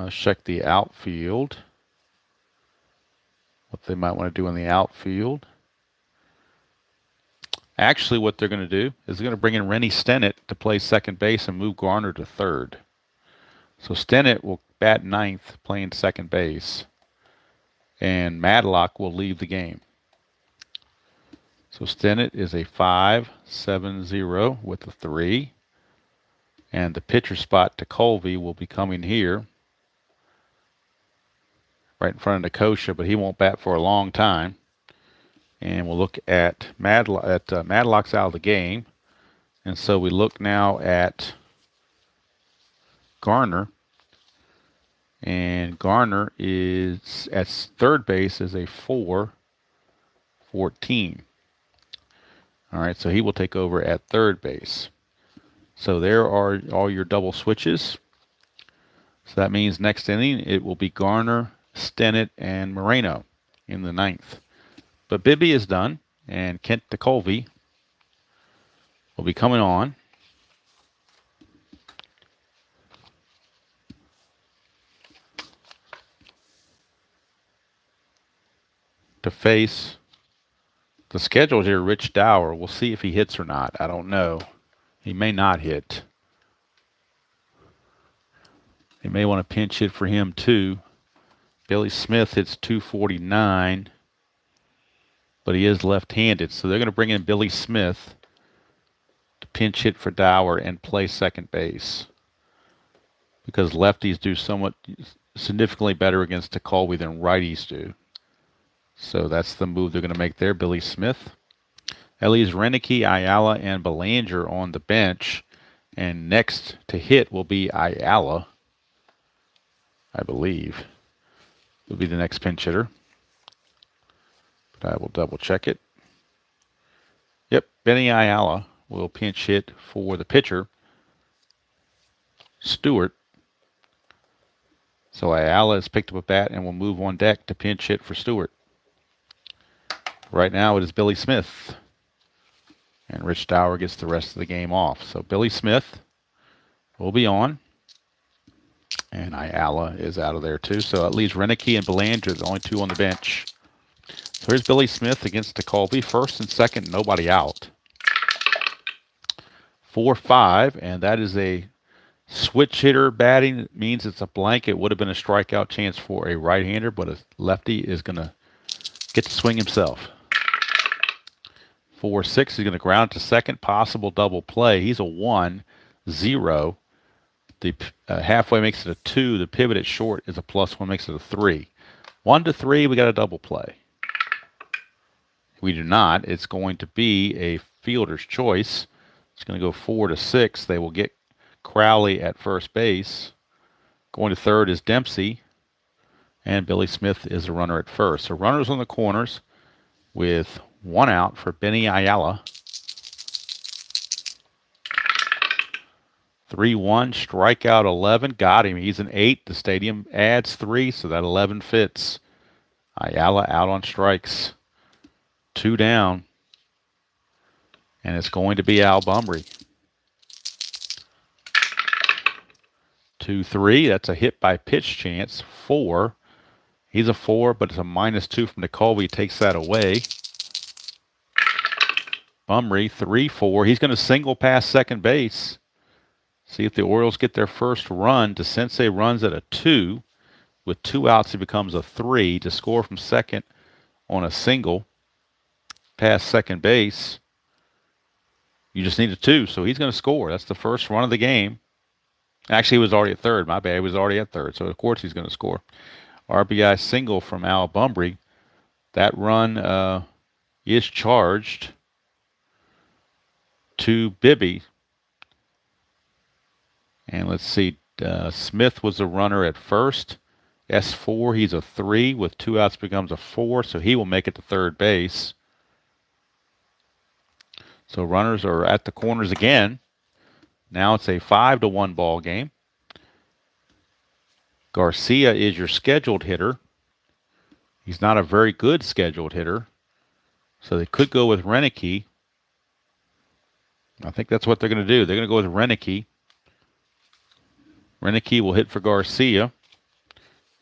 Check the outfield. What they might want to do in the outfield. Actually, what they're going to do is they're going to bring in Rennie Stennett to play second base and move Garner to third. So Stennett will bat ninth, playing second base. And Madlock will leave the game. So Stennett is a 5-7-0 with a 3. And the pitcher spot to Colby will be coming here. Right in front of Nicosia, but he won't bat for a long time. And we'll look at Madlock's out of the game. And so we look now at Garner. And Garner is at third base is a 4-14. All right, so he will take over at third base. So there are all your double switches. So that means next inning it will be Garner, Stennett, and Moreno in the ninth. But Bibby is done, and Kent DeColvey will be coming on. To face the schedule here, Rich Dower. We'll see if he hits or not. I don't know. He may not hit. They may want to pinch hit for him too. Billy Smith hits 249, but he is left-handed. So they're going to bring in Billy Smith to pinch hit for Dower and play second base. Because lefties do somewhat significantly better against Tekulve than righties do. So that's the move they're going to make there. Billy Smith. That leaves Renicky, Ayala, and Belanger on the bench. And next to hit will be Ayala, I believe. Will be the next pinch hitter. But I will double check it. Yep, Benny Ayala will pinch hit for the pitcher, Stewart. So Ayala has picked up a bat and will move on deck to pinch hit for Stewart. Right now it is Billy Smith. And Rich Dower gets the rest of the game off. So Billy Smith will be on. And Ayala is out of there too. So it leaves Renicky and Belanger, the only two on the bench. So here's Billy Smith against Tekulve. First and second, nobody out. 4-5, and that is a switch hitter batting. It means it's a blank. It would have been a strikeout chance for a right-hander, but a lefty is going to get to swing himself. 4-6, he's going to ground to second, possible double play. He's a 1-0. The halfway makes it a 2. The pivot at short is a +1, makes it a 3. 1-3, we got a double play. We do not. It's going to be a fielder's choice. It's going to go 4-6. They will get Crowley at first base. Going to third is Dempsey. And Billy Smith is the runner at first. So runners on the corners with one out for Benny Ayala. 3-1, strikeout 11. Got him. He's an 8. The stadium adds 3, so that 11 fits. Ayala out on strikes. 2 down. And it's going to be Al Bumbry. 2-3. That's a hit by pitch chance. 4. He's a 4, but it's a -2 from Tekulve. He takes that away. Bumbry, 3-4. He's going to single past second base. See if the Orioles get their first run. DeCinces runs at a 2. With 2 outs, he becomes a 3 to score from second on a single past second base. You just need a 2, so he's going to score. That's the first run of the game. Actually, he was already at third. My bad. He was already at third, so of course he's going to score. RBI single from Al Bumbry. That run is charged to Bibby. And let's see, Smith was the runner at first. S4, he's a 3. With 2 outs becomes a 4, so he will make it to third base. So runners are at the corners again. Now it's a 5-1 ball game. Garcia is your scheduled hitter. He's not a very good scheduled hitter. So they could go with Renicky. I think that's what they're going to do. They're going to go with Renicky. Renicky will hit for Garcia.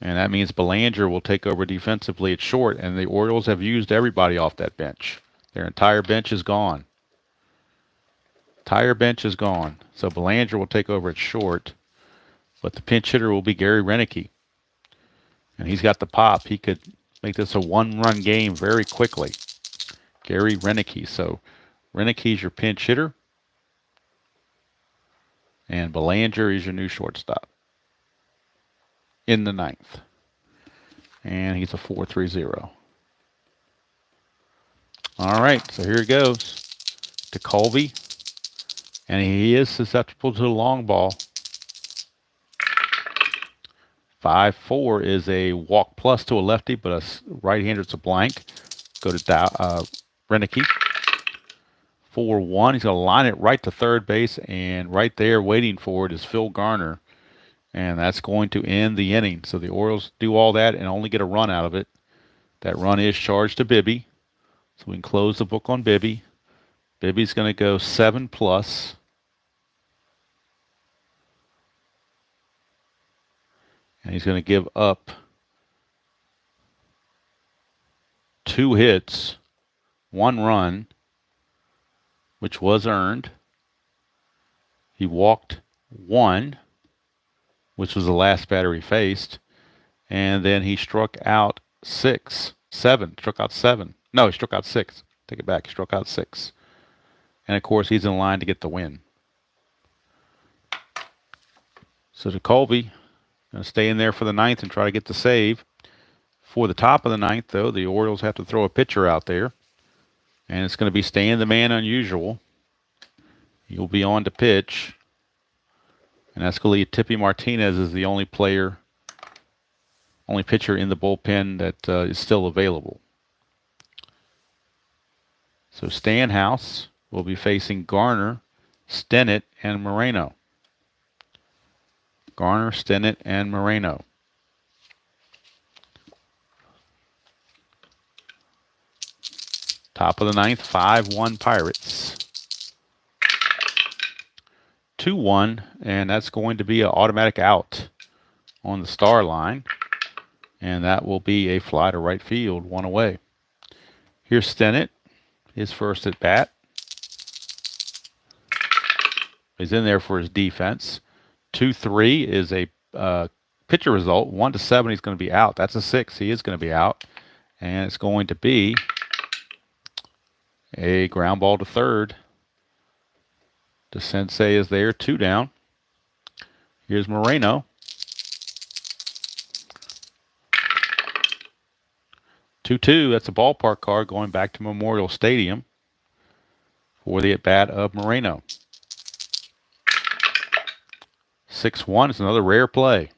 And that means Belanger will take over defensively at short. And the Orioles have used everybody off that bench. Their entire bench is gone. Entire bench is gone. So Belanger will take over at short. But the pinch hitter will be Gary Renicky. And he's got the pop. He could make this a one-run game very quickly. Gary Renicky. So Renicky's your pinch hitter. And Belanger is your new shortstop in the 9th. And he's a 4-3-0. All right, so here it goes. Tekulve. And he is susceptible to the long ball. 5-4 is a walk plus to a lefty, but a right-hander, it's a blank. Go to Renicky. 4-1. He's going to line it right to third base, and right there waiting for it is Phil Garner. And that's going to end the inning. So the Orioles do all that and only get a run out of it. That run is charged to Bibby. So we can close the book on Bibby. Bibby's going to go 7+. And he's going to give up 2 hits, 1 run, which was earned. He walked 1, which was the last batter he faced. And then he struck out 7. Struck out 7. No, he struck out 6. Take it back. He struck out 6. And, of course, he's in line to get the win. So DeColby going to stay in there for the ninth and try to get the save. For the top of the ninth, though, the Orioles have to throw a pitcher out there. And it's going to be Stan the Man Unusual. He'll be on to pitch. And that's going to leave Tippy Martinez as the only pitcher in the bullpen that is still available. So Stanhouse will be facing Garner, Stennett, and Moreno. Garner, Stennett, and Moreno. Top of the ninth, 5-1 Pirates. 2-1, and that's going to be an automatic out on the star line. And that will be a fly to right field, one away. Here's Stennett, his first at bat. He's in there for his defense. 2-3 is a pitcher result. 1-7, he's going to be out. That's a 6. He is going to be out. And it's going to be a ground ball to third. The Sensei is there, 2 down. Here's Moreno. 2-2, that's a ballpark card going back to Memorial Stadium for the at-bat of Moreno. 6-1 is another rare play.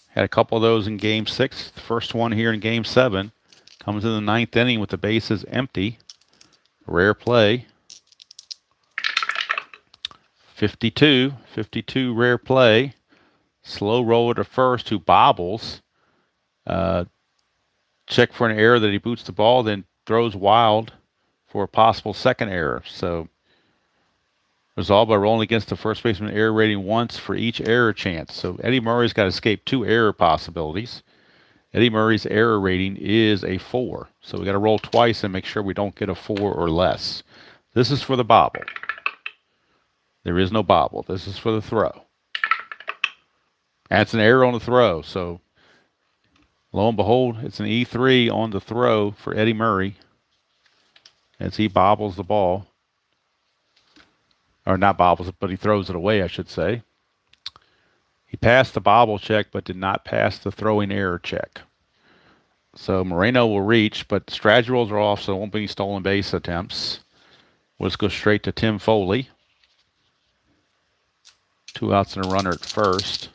Had a couple of those in Game 6. The first one here in Game 7 comes in the ninth inning with the bases empty. Rare play. 52 rare play. Slow roller to first who bobbles. Check for an error that he boots the ball, then throws wild for a possible second error. So resolved by rolling against the first baseman error rating once for each error chance. So Eddie Murray's got to escape 2 error possibilities. Eddie Murray's error rating is a 4. So we got to roll twice and make sure we don't get a 4 or less. This is for the bobble. There is no bobble. This is for the throw. That's an error on the throw. So lo and behold, it's an E3 on the throw for Eddie Murray as he bobbles the ball. Or not bobbles it, but he throws it away, I should say. He passed the bobble check, but did not pass the throwing error check. So Moreno will reach, but strategy rolls are off, so there won't be any stolen base attempts. We'll just go straight to Tim Foley. 2 outs and a runner at first.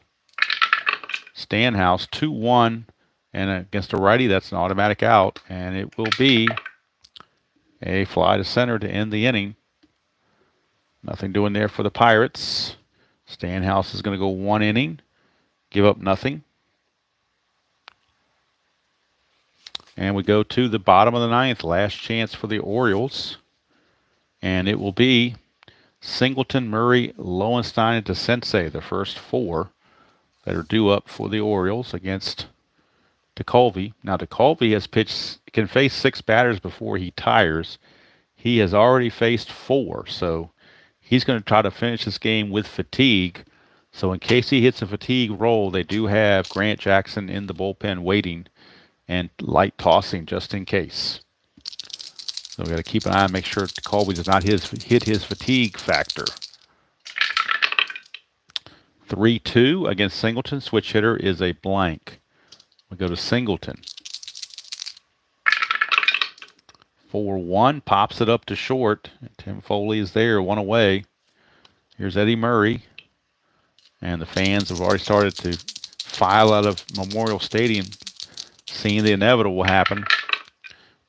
Stanhouse, 2-1. And against a righty, that's an automatic out. And it will be a fly to center to end the inning. Nothing doing there for the Pirates. Stanhouse is going to go 1 inning. Give up nothing. And we go to the bottom of the ninth. Last chance for the Orioles. And it will be Singleton, Murray, Lowenstein, and DeSensei, the first 4 that are due up for the Orioles against DeColby. Now, DeColby has pitched, can face 6 batters before he tires. He has already faced 4, so he's going to try to finish this game with fatigue. So in case he hits a fatigue roll, they do have Grant Jackson in the bullpen waiting and light tossing just in case. So we got to keep an eye and make sure DeColby does not hit his fatigue factor. 3-2 against Singleton. Switch hitter is a blank. We go to Singleton. 4-1, pops it up to short. Tim Foley is there, 1 away. Here's Eddie Murray. And the fans have already started to file out of Memorial Stadium, seeing the inevitable happen.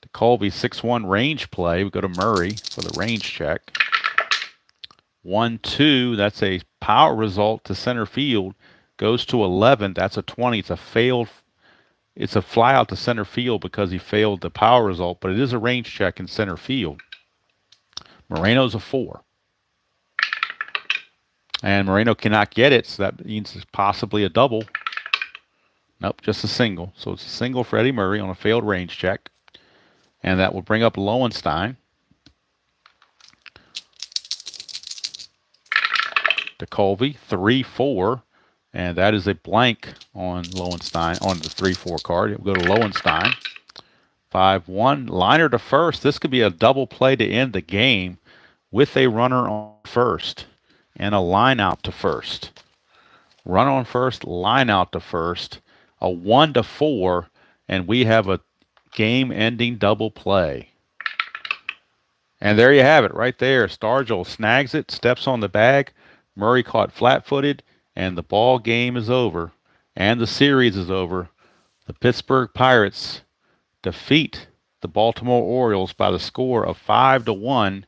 DeColby, 6-1 range play. We go to Murray for the range check. 1-2, that's a power result to center field. Goes to 11, that's a 20. It's a fly out to center field because he failed the power result, but it is a range check in center field. Moreno's a 4. And Moreno cannot get it, so that means it's possibly a double. Nope, just a single. So it's a single for Eddie Murray on a failed range check. And that will bring up Lowenstein. DeColby, 3-4. And that is a blank on Lowenstein, on the 3-4 card. It will go to Lowenstein. 5-1. Liner to first. This could be a double play to end the game. with a runner on first and a line out to first. Run on first, line out to first, a 1-4, and we have a game-ending double play. And there you have it right there. Stargell snags it, steps on the bag. Murray caught flat-footed, and the ball game is over. And the series is over. The Pittsburgh Pirates defeat the Baltimore Orioles by the score of 5-1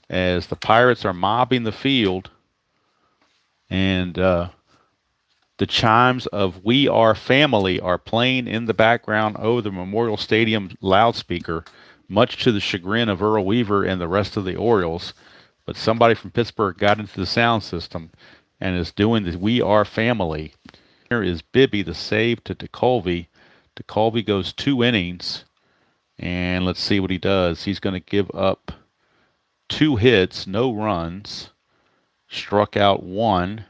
as the Pirates are mobbing the field. And the chimes of "We Are Family" are playing in the background over the Memorial Stadium loudspeaker, much to the chagrin of Earl Weaver and the rest of the Orioles. But somebody from Pittsburgh got into the sound system and is doing the "We Are Family." Here is Bibby, the save to DeColvey. DeColvey goes 2 innings, and let's see what he does. He's going to give up 2 hits, no runs, struck out 1,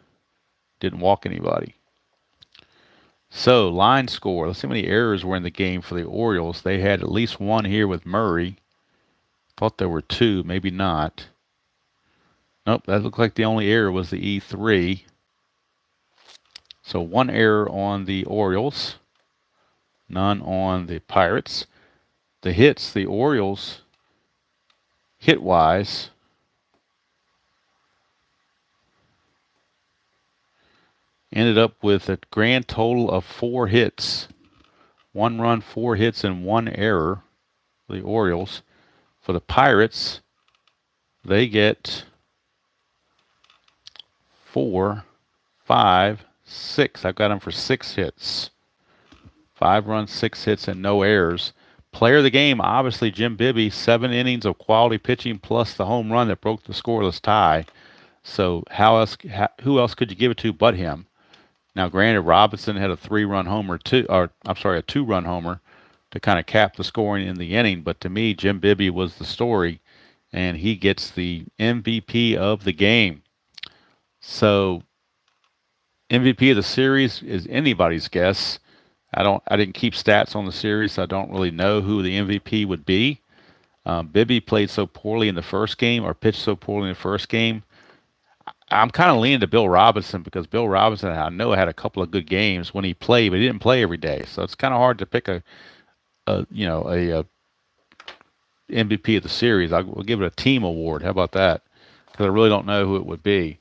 didn't walk anybody. So, line score. Let's see how many errors were in the game for the Orioles. They had at least 1 here with Murray. Thought there were 2, maybe not. Nope, that looked like the only error was the E3. So 1 error on the Orioles, none on the Pirates. The hits, the Orioles, hit-wise, ended up with a grand total of 4 hits. 1 run, 4 hits, and 1 error for the Orioles. For the Pirates, they get 4, 5, 6. I've got them for 6 hits. 5 runs, 6 hits, and no errors. Player of the game, obviously Jim Bibby. 7 innings of quality pitching plus the home run that broke the scoreless tie. So who else could you give it to but him? Now, granted, Robinson had a 3-run homer, a 2-run homer to kind of cap the scoring in the inning. But to me, Jim Bibby was the story, and he gets the MVP of the game. So, MVP of the series is anybody's guess. I didn't keep stats on the series, so I don't really know who the MVP would be. Bibby played so poorly in the first game, or pitched so poorly in the first game. I'm kind of leaning to Bill Robinson because Bill Robinson, I know, had a couple of good games when he played, but he didn't play every day. So it's kind of hard to pick a MVP of the series. We'll give it a team award. How about that? Because I really don't know who it would be.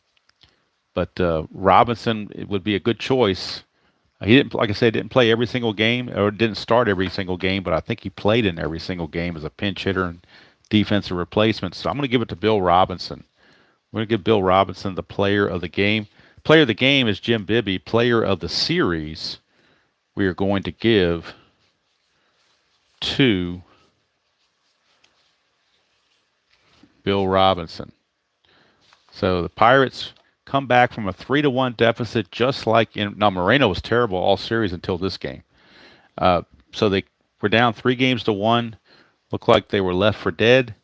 But Robinson, it would be a good choice. He didn't, like I said, didn't play every single game or didn't start every single game, but I think he played in every single game as a pinch hitter and defensive replacement. So I'm going to give it to Bill Robinson. We're going to give Bill Robinson the player of the game. Player of the game is Jim Bibby. Player of the series, we are going to give to Bill Robinson. So the Pirates come back from a 3-1 deficit, just like now Moreno was terrible all series until this game. So they were down 3-1. Looked like they were left for dead.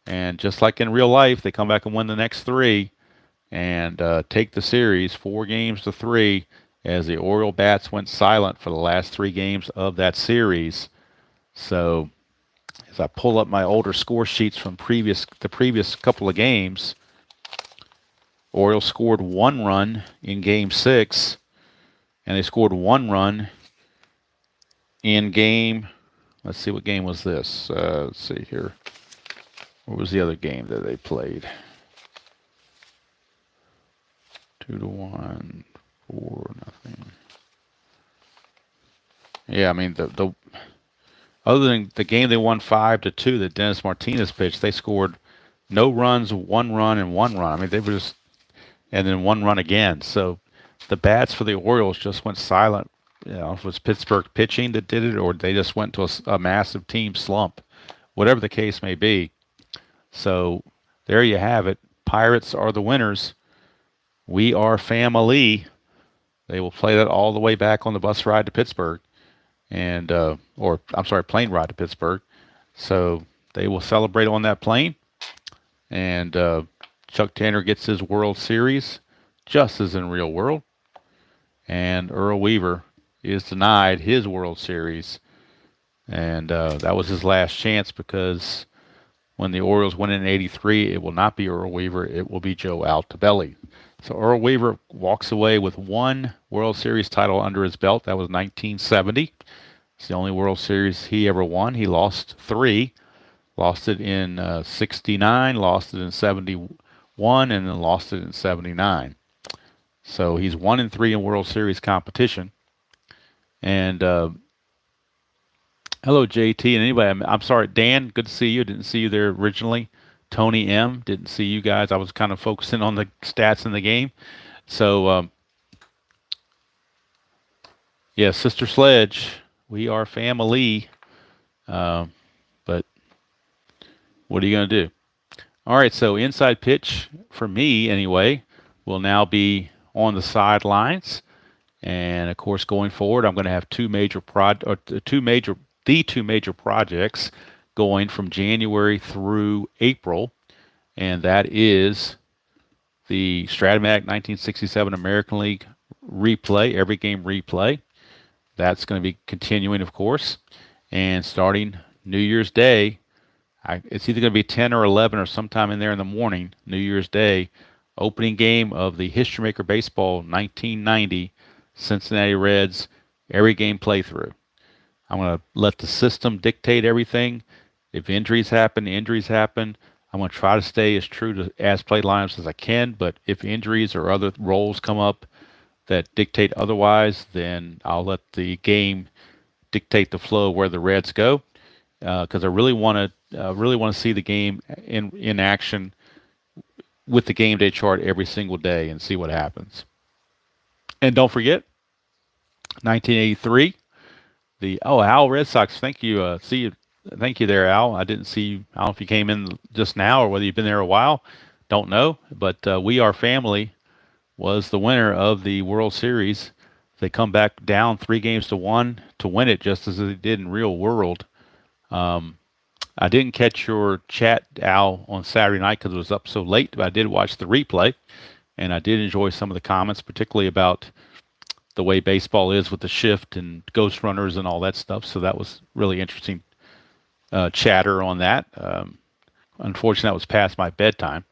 And just like in real life, they come back and win the next 3 and take the series 4-3 as the Oriole bats went silent for the last 3 games of that series. So as I pull up my older score sheets from the previous couple of games, Orioles scored 1 run in Game 6, and they scored 1 run in game. Let's see, what game was this? Let's see here. What was the other game that they played? 2-1, 4-0. Yeah, I mean the other than the game they won 5-2 that Dennis Martinez pitched, they scored no runs, 1 run, and 1 run. I mean, they were just, and then 1 run again. So the bats for the Orioles just went silent. You know, if it was Pittsburgh pitching that did it, or they just went to a massive team slump, whatever the case may be. So there you have it. Pirates are the winners. We are family. They will play that all the way back on the bus ride to Pittsburgh, and plane ride to Pittsburgh. So they will celebrate on that plane, and Chuck Tanner gets his World Series, just as in real world, and Earl Weaver is denied his World Series, and that was his last chance because When the Orioles win in '83, it will not be Earl Weaver. It will be Joe Altobelli. So Earl Weaver walks away with one World Series title under his belt. That was 1970. It's the only World Series he ever won. He lost three. Lost it in '69, lost it in '71, and then lost it in '79. So he's 1-3 in World Series competition. And hello, JT, and anybody. I'm sorry, Dan. Good to see you. Didn't see you there originally. Tony M. Didn't see you guys. I was kind of focusing on the stats in the game. So yeah, Sister Sledge. We are family. But what are you going to do? All right, so inside pitch for me anyway will now be on the sidelines, and of course going forward, I'm going to have the two major projects going from January through April, and that is the Stratomatic 1967 American League replay, every game replay. That's going to be continuing, of course, and starting New Year's Day. It's either going to be 10 or 11 or sometime in there in the morning, New Year's Day, opening game of the History Maker Baseball 1990 Cincinnati Reds every game playthrough. I'm going to let the system dictate everything. If injuries happen, I'm going to try to stay as true to as-played lineups as I can, but if injuries or other roles come up that dictate otherwise, then I'll let the game dictate the flow where the Reds go. Because I really want to see the game in action with the game day chart every single day and see what happens. And don't forget, 1983, Al Red Sox. Thank you. Thank you there, Al. I didn't see you. I don't know if you came in just now or whether you've been there a while. Don't know, but We Are Family was the winner of the World Series. They come back down 3-1 to win it, just as they did in real world. I didn't catch your chat, Al, on Saturday night because it was up so late, but I did watch the replay, and I did enjoy some of the comments, particularly about the way baseball is with the shift and ghost runners and all that stuff. So that was really interesting chatter on that. Unfortunately, that was past my bedtime.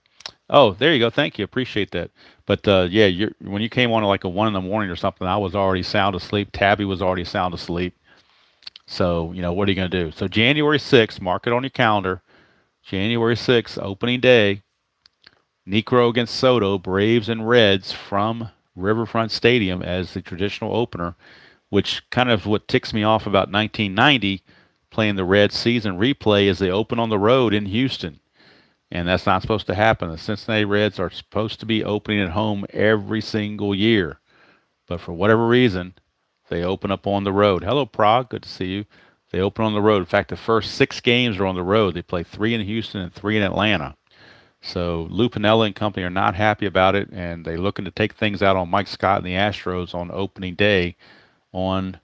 Oh, there you go. Thank you. Appreciate that. But yeah, when you came on at like 1 a.m. or something, I was already sound asleep. Tabby was already sound asleep. So, what are you going to do? So January 6th, mark it on your calendar. January 6th, opening day. Necro against Soto, Braves and Reds from Riverfront Stadium as the traditional opener, which kind of what ticks me off about 1990, playing the Reds season replay, is they open on the road in Houston. And that's not supposed to happen. The Cincinnati Reds are supposed to be opening at home every single year. But for whatever reason, they open up on the road. Hello, Prague. Good to see you. They open on the road. In fact, the first 6 games are on the road. They play 3 in Houston and 3 in Atlanta. So Lou Piniella and company are not happy about it, and they're looking to take things out on Mike Scott and the Astros on opening day on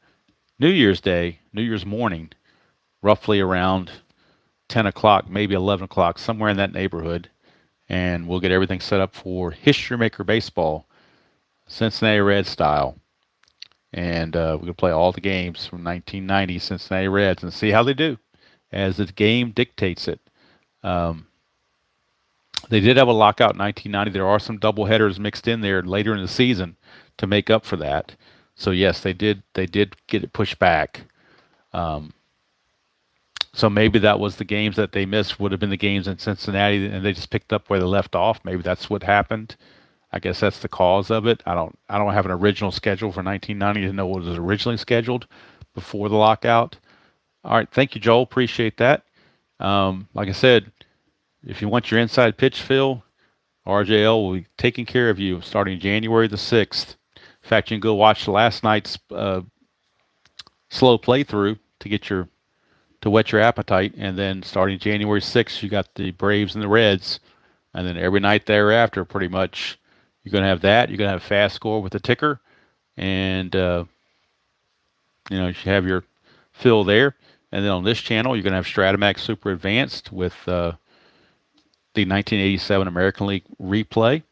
New Year's Day, New Year's morning, roughly around 10 o'clock, maybe 11 o'clock, somewhere in that neighborhood. And we'll get everything set up for History Maker Baseball, Cincinnati Reds style. And we're going to play all the games from 1990 Cincinnati Reds and see how they do as the game dictates it. They did have a lockout in 1990. There are some doubleheaders mixed in there later in the season to make up for that. So yes, they did get it pushed back. So maybe that was the games that they missed would have been the games in Cincinnati, and they just picked up where they left off. Maybe that's what happened. I guess that's the cause of it. I don't have an original schedule for 1990 to know what was originally scheduled before the lockout. All right, thank you, Joel. Appreciate that. Like I said, if you want your inside pitch fill, RJL will be taking care of you starting January the 6th. In fact, you can go watch last night's slow playthrough to whet your appetite, and then starting January 6th, you got the Braves and the Reds, and then every night thereafter, pretty much, you're going to have that. You're going to have fast score with the ticker, and you should have your fill there. And then on this channel, you're going to have Stratomax Super Advanced with the 1987 American League replay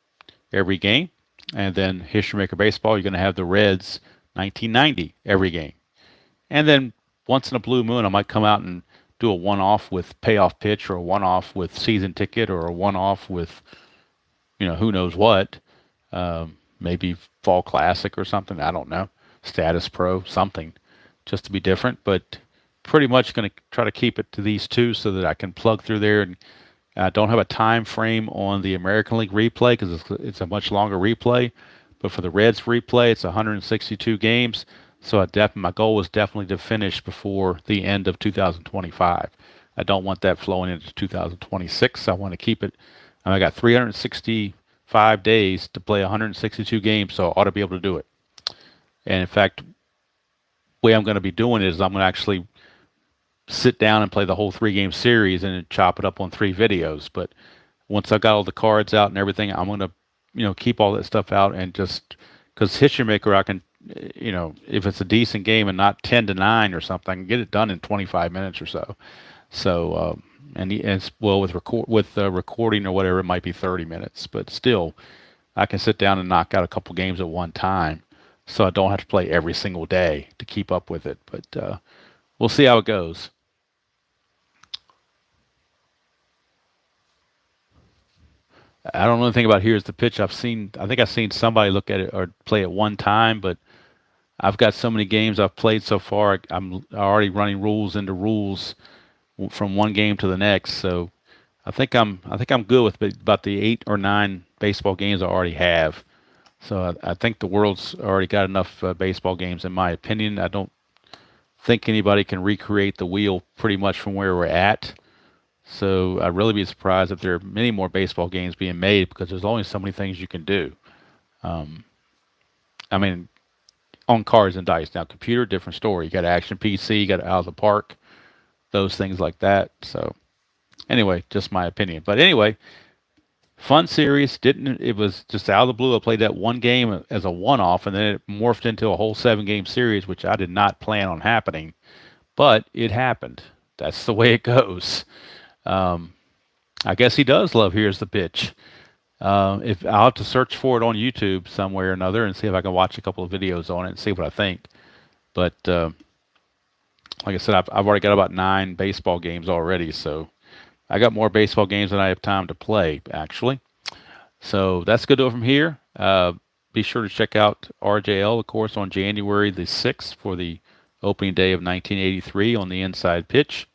every game. And then History Maker Baseball, you're going to have the Reds 1990 every game. And then once in a blue moon, I might come out and do a one-off with payoff pitch or a one-off with season ticket or a one-off with, who knows what. Maybe Fall Classic or something. I don't know. Status Pro, something, just to be different. But pretty much going to try to keep it to these two so that I can plug through there. And I don't have a time frame on the American League replay because it's a much longer replay. But for the Reds replay, it's 162 games. So my goal is definitely to finish before the end of 2025. I don't want that flowing into 2026. I want to keep it. I got 365 days to play 162 games, so I ought to be able to do it. And in fact, the way I'm going to be doing it is I'm going to actually sit down and play the whole 3-game series and chop it up on 3 videos. But once I've got all the cards out and everything, I'm going to, keep all that stuff out and just because History Maker, I can, if it's a decent game and not 10-9 or something, I can get it done in 25 minutes or so. So, with recording or whatever, it might be 30 minutes, but still, I can sit down and knock out a couple games at one time, so I don't have to play every single day to keep up with it. But we'll see how it goes. I don't know anything about Here's the Pitch. I think I've seen somebody look at it or play it one time, but I've got so many games I've played so far. I'm already running rules into rules from one game to the next. So I think I'm good with about the 8 or 9 baseball games I already have. So I think the world's already got enough baseball games, in my opinion. I don't think anybody can recreate the wheel pretty much from where we're at. So I'd really be surprised if there are many more baseball games being made because there's only so many things you can do. I mean, on cards and dice. Now, computer, different story. You got Action PC, you got Out of the Park, those things like that. So anyway, just my opinion. But anyway, fun series. It was just out of the blue. I played that one game as a one-off, and then it morphed into a whole 7-game series, which I did not plan on happening. But it happened. That's the way it goes. I guess he does love Here's the Pitch. If I'll have to search for it on YouTube somewhere or another and see if I can watch a couple of videos on it and see what I think. But like I said, I've already got about 9 baseball games already, so I got more baseball games than I have time to play, actually. So that's going to do it from here. Be sure to check out RJL, of course, on January the 6th for the opening day of 1983 on the Inside Pitch.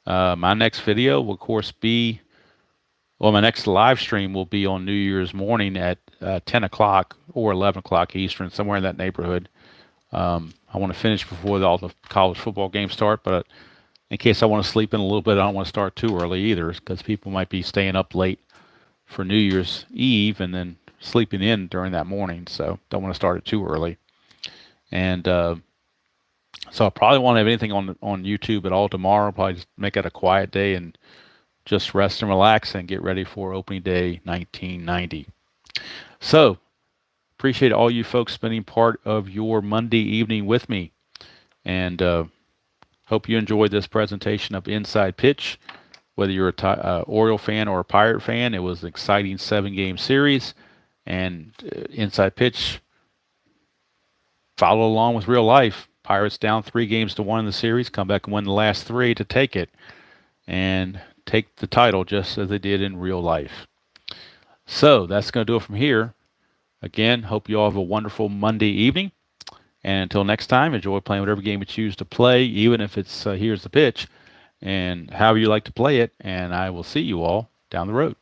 My next video will, of course, my next live stream will be on New Year's morning at 10 o'clock or 11 o'clock Eastern, somewhere in that neighborhood. I want to finish before all the college football games start, but in case I want to sleep in a little bit, I don't want to start too early either because people might be staying up late for New Year's Eve and then sleeping in during that morning, so don't want to start it too early. And so I probably won't have anything on YouTube at all tomorrow. Probably just make it a quiet day and just rest and relax and get ready for opening day 1990. So appreciate all you folks spending part of your Monday evening with me, and hope you enjoyed this presentation of Inside Pitch. Whether you're a Oriole fan or a Pirate fan, it was an exciting 7-game series, and Inside Pitch followed along with real life. Pirates down 3-1 in the series, come back and win the last 3 to take it, and take the title just as they did in real life. So that's going to do it from here. Again, hope you all have a wonderful Monday evening. And until next time, enjoy playing whatever game you choose to play, even if it's Here's the Pitch, and however you like to play it. And I will see you all down the road.